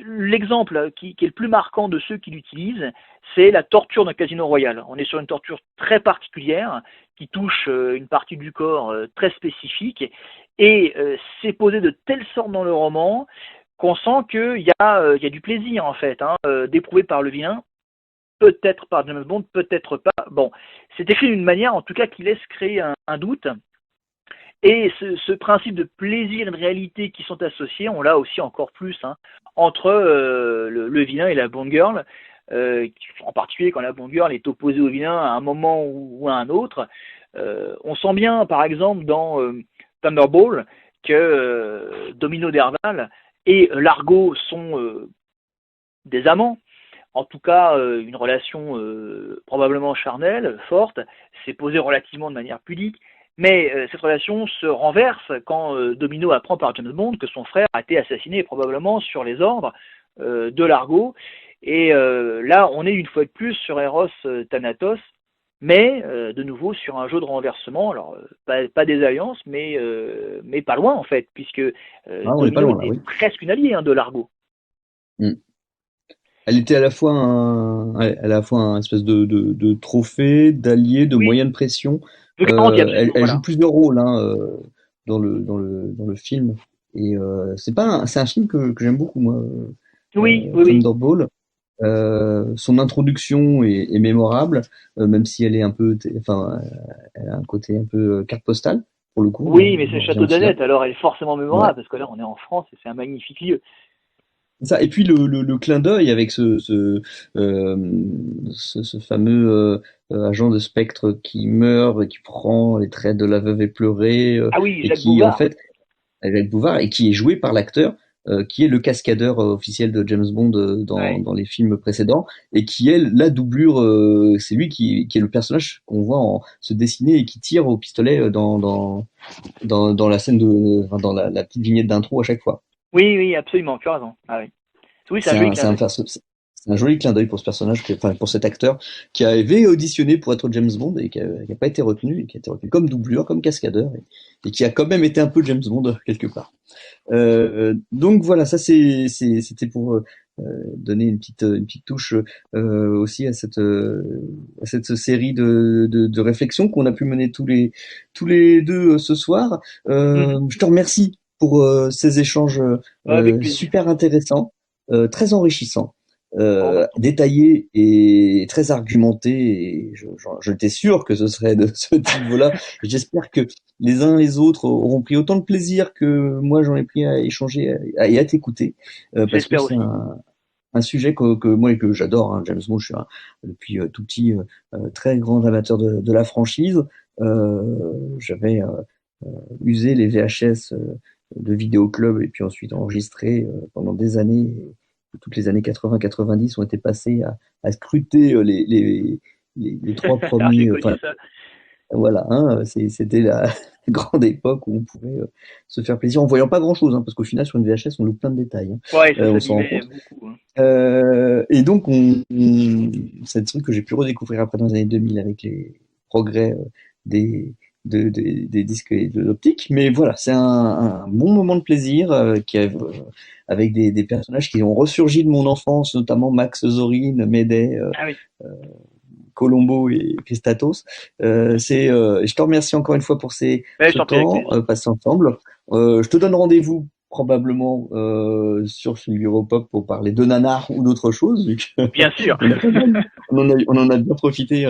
l'exemple qui est le plus marquant de ceux qui l'utilisent, c'est la torture d'un casino royal. On est sur une torture très particulière qui touche une partie du corps très spécifique. Et c'est posé de telle sorte dans le roman qu'on sent qu'il y a du plaisir en fait, d'éprouver par le vilain, peut-être par James Bond, peut-être pas. Bon, c'est écrit d'une manière en tout cas qui laisse créer un doute. Et ce principe de plaisir et de réalité qui sont associés, on l'a aussi encore plus entre le vilain et la Bond Girl, en particulier quand la Bond Girl est opposée au vilain à un moment ou à un autre. On sent bien, par exemple, dans Thunderball, que Domino Derval et Largo sont des amants. En tout cas, une relation probablement charnelle, forte, c'est posé relativement de manière pudique. Mais cette relation se renverse quand Domino apprend par James Bond que son frère a été assassiné probablement sur les ordres de Largo. Et là, on est une fois de plus sur Eros Thanatos, mais de nouveau sur un jeu de renversement. Alors, pas des alliances, mais pas loin en fait, puisque on est pas Domino loin, là, était oui. presque une alliée de Largo. Mm. Elle était à la fois un espèce de trophée, d'allié, de Oui, moyen de pression. de garantie absolument, Elle joue voilà. plusieurs rôles dans le film. Et c'est un film que j'aime beaucoup, moi, Oui, oui, oui. Thunderball. Son introduction est mémorable, même si elle est un peu, elle a un côté un peu carte postale pour le coup. Oui, mais c'est le On revient château aussi là. d'Annette, alors elle est forcément Ouais. mémorable, parce que là, on est en France et c'est un magnifique lieu. Ça. Et puis le clin d'œil avec ce fameux agent de Spectre qui meurt et qui prend les traits de la veuve éplorée Ah oui, et Jacques qui en Bouvard. fait avec Bouvard et qui est joué par l'acteur qui est le cascadeur officiel de James Bond Ouais. dans les films précédents et qui est la doublure, c'est lui qui est le personnage qu'on voit se dessiner et qui tire au pistolet dans la scène enfin, dans la petite vignette d'intro à chaque fois. Oui, oui, absolument, tu as raison. Ah oui. Oui, c'est un C'est joli un, clin c'est un, d'œil. perso- c'est un joli clin d'œil pour ce personnage, enfin pour cet acteur qui avait auditionné pour être James Bond et qui a pas été retenu, et qui a été retenu comme doublure, comme cascadeur, et qui a quand même été un peu James Bond quelque part. Donc voilà, ça c'était pour donner une petite touche aussi à cette série de réflexions qu'on a pu mener tous les deux ce soir. Mhm. Je te remercie pour ces échanges Avec plaisir. super intéressants, très enrichissants. Oh, bah, détaillé et très argumenté. Et j'étais sûr que ce serait de ce niveau-là. Et j'espère que les uns les autres auront pris autant de plaisir que moi j'en ai pris à échanger et à t'écouter, parce que j'espère c'est aussi. un sujet que moi et que j'adore. Hein. James Bond, je suis depuis tout petit très grand amateur de la franchise. J'avais usé les VHS de Vidéoclub et puis ensuite enregistré pendant des années. Et toutes les années 80-90 ont été passées à scruter les trois Alors, j'ai premiers. connu Enfin, ça. voilà, hein, c'était la grande époque où on pouvait se faire plaisir en voyant pas grand-chose, hein, parce qu'au final sur une VHS on loupe plein de détails, hein, Ouais, ça on s'en rend s'abîmait compte. beaucoup, hein. Et donc c'est un truc que j'ai pu redécouvrir après dans les années 2000 avec les progrès des des disques et de l'optique. Mais voilà, c'est un bon moment de plaisir avec des personnages qui ont ressurgi de mon enfance, notamment Max Zorin, Médée, Ah oui. Colombo et Christatos. Je te remercie encore une fois pour Ouais, je ce t'en prie, avec temps plaisir. passé ensemble. Je te donne rendez-vous probablement sur Pop pour parler de nanar ou d'autre chose, vu que Bien sûr. on a pas mal, on en a bien profité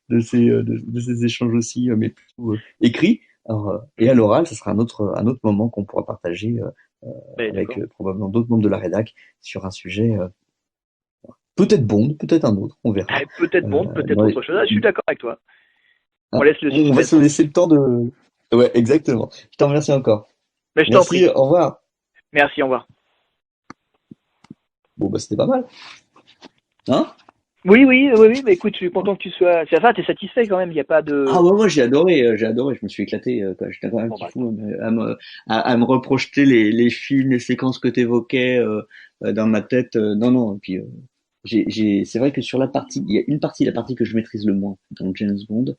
de ces échanges aussi, mais plutôt écrits. Alors, et à l'oral, ce sera un autre moment qu'on pourra partager Ouais, avec d'accord. probablement d'autres membres de la rédac sur un sujet peut-être Bond, peut-être un autre, on verra. Ah, peut-être Euh, Bond, peut-être dans autre les- chose. Ah, je suis d'accord avec toi. On Ah, laisse le on va suspense. se laisser le temps de... Ouais, exactement. Je t'en remercie encore. Mais je t'en Merci, prie. au revoir. Merci, au revoir. Bon, bah, c'était pas mal. Hein? Oui, oui, oui, oui, mais écoute, je suis content que tu sois. C'est ça, t'es satisfait quand même, il n'y a pas Ah, de. ouais, moi, j'ai adoré, je me suis éclaté, quoi. J'étais quand même un Bon, petit bah, fou à me reprojeter les films, les séquences que t'évoquais dans ma tête. Non, non, et puis c'est vrai que sur la partie, il y a une partie, la partie que je maîtrise le moins dans James Bond,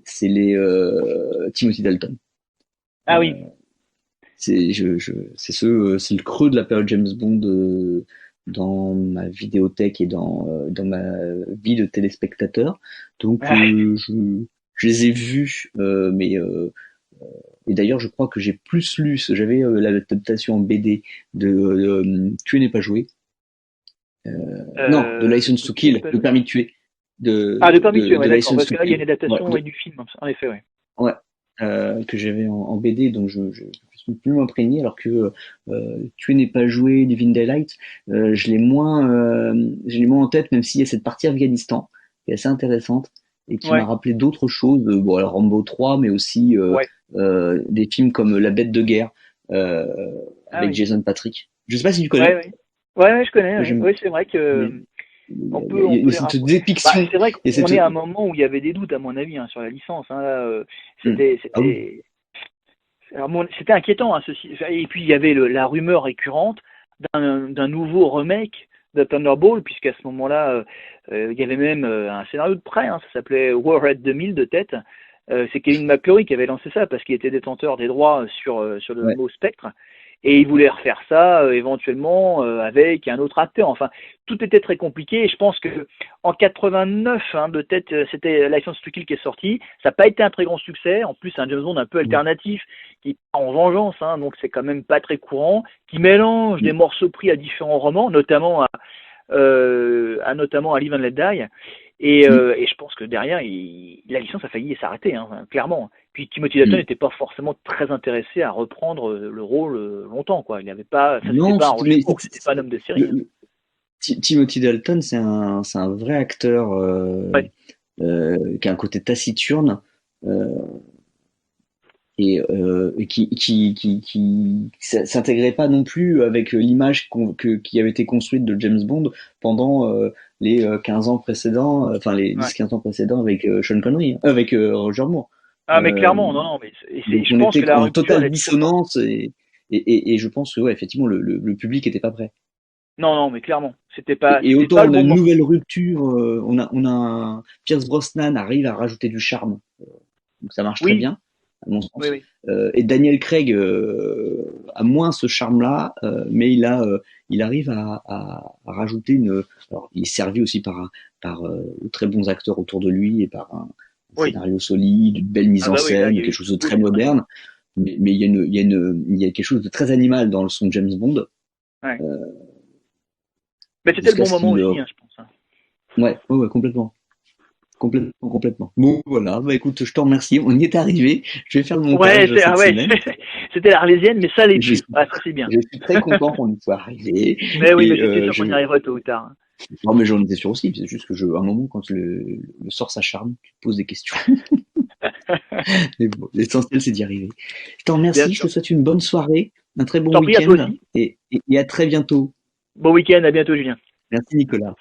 c'est les Timothy Dalton. ah oui. C'est le creux de la période James Bond dans ma vidéothèque et dans ma vie de téléspectateur. Donc je les ai vus, et d'ailleurs je crois que j'ai plus lu, j'avais l'adaptation en BD de Tuer n'est pas joué, non, de License to Tu n'es Kill, pas le joué. permis de tuer, Ah, de permis de tuer, ouais, de d'accord, License parce to que là, il y a Kill. une Ouais, adaptation et du film, en effet, ouais. ouais, que j'avais en BD, donc je suis plus imprégné, alors que Tuer n'est pas joué, Living Daylight, je l'ai moins en tête, même s'il y a cette partie Afghanistan qui est assez intéressante et qui m'a Ouais, rappelé d'autres choses, bon alors Rambo 3, mais aussi ouais. des films comme La Bête de guerre euh, Ah avec oui. Jason Patrick. Je sais pas si tu Ouais, connais. ouais. Ouais, ouais, je connais, Moi ouais. j'aime. Oui, c'est vrai Il y a, que il on y peut a les cette rapprocher. Bah, dépiction, c'est vrai et qu'on cette. est à un moment où il y avait des doutes, à mon avis, hein, sur la licence, hein, là, Hmm. c'était, Ah oui. c'était, alors, c'était inquiétant, hein, ceci. Et puis il y avait la rumeur récurrente d'un nouveau remake de Thunderball, puisqu'à ce moment-là, il y avait même un scénario de prêt, hein, ça s'appelait Warhead 2000 de tête. C'est Kevin McClory qui avait lancé ça parce qu'il était détenteur des droits sur le Ouais. mot Spectre. Et il voulait refaire ça éventuellement avec un autre acteur. Enfin, tout était très compliqué. Et je pense que en 89, hein, de tête, c'était License to Kill qui est sorti. Ça n'a pas été un très grand succès. En plus, c'est un James Bond un peu Hmm. alternatif qui part en vengeance, hein, donc c'est quand même pas très courant. Qui mélange des Hmm. morceaux pris à différents romans, notamment à Live and Let Die. Hmm. Et je pense que derrière, la licence a failli s'arrêter, hein, clairement. Puis Timothy Dalton Hmm. n'était pas forcément très intéressé à reprendre le rôle longtemps, quoi. Il n'avait pas, ça c'était Non, pas un mais Roger Moore, c'était pas un homme de série, hein. Timothy Dalton, c'est un vrai acteur Ouais, qui a un côté taciturne euh, et qui s'intégrait pas non plus avec l'image qui avait été construite de James Bond pendant les 15 ans précédents, enfin les ouais. 10-15 ans précédents avec Sean Connery, hein, avec Roger Moore. Ah, mais Euh, clairement, non, non, mais donc je on pense que était la en rupture, elle totale était très forte. dissonance et je pense que ouais, effectivement le public était pas prêt. Non, non, mais clairement, Et c'était autant pas le on a bon une moment. nouvelle rupture, on a Pierce Brosnan arrive à rajouter du charme, donc ça marche très Oui, bien, à mon oui, sens. oui. Et Daniel Craig a moins ce charme-là, mais il arrive à rajouter une. Alors, il est servi aussi par de très bons acteurs autour de lui et par un Oui. scénario solide, une belle mise Ah en bah oui, là, il y scène, a quelque eu chose de beau très scénario. moderne. Mais il y a quelque chose de très animal dans le son de James Bond. Ouais. Mais c'était le jusqu'à bon ce moment qu'il... aussi, hein, je pense, hein. Ouais, complètement. Complètement. Bon, voilà, bah écoute, je te remercie, on y est arrivé. Je vais faire le Ouais, montage cette ouais. semaine. C'était l'Arlésienne, mais ça l'est Je plus. suis, Ah, ça c'est bien. je suis très content qu'on y soit arrivé. Mais oui, mais Et j'étais sûr qu'on y arriverait tôt ou tard, hein. non, mais j'en étais sûr aussi, c'est juste que à un moment, quand le sort s'acharne, tu te poses des questions. Mais bon, l'essentiel, c'est d'y arriver. Je te Bien remercie, je sûr. te souhaite une bonne soirée, un très Je bon t'en prie, à toi week-end aussi. et à très bientôt. Bon week-end, à bientôt, Julien. Merci Nicolas.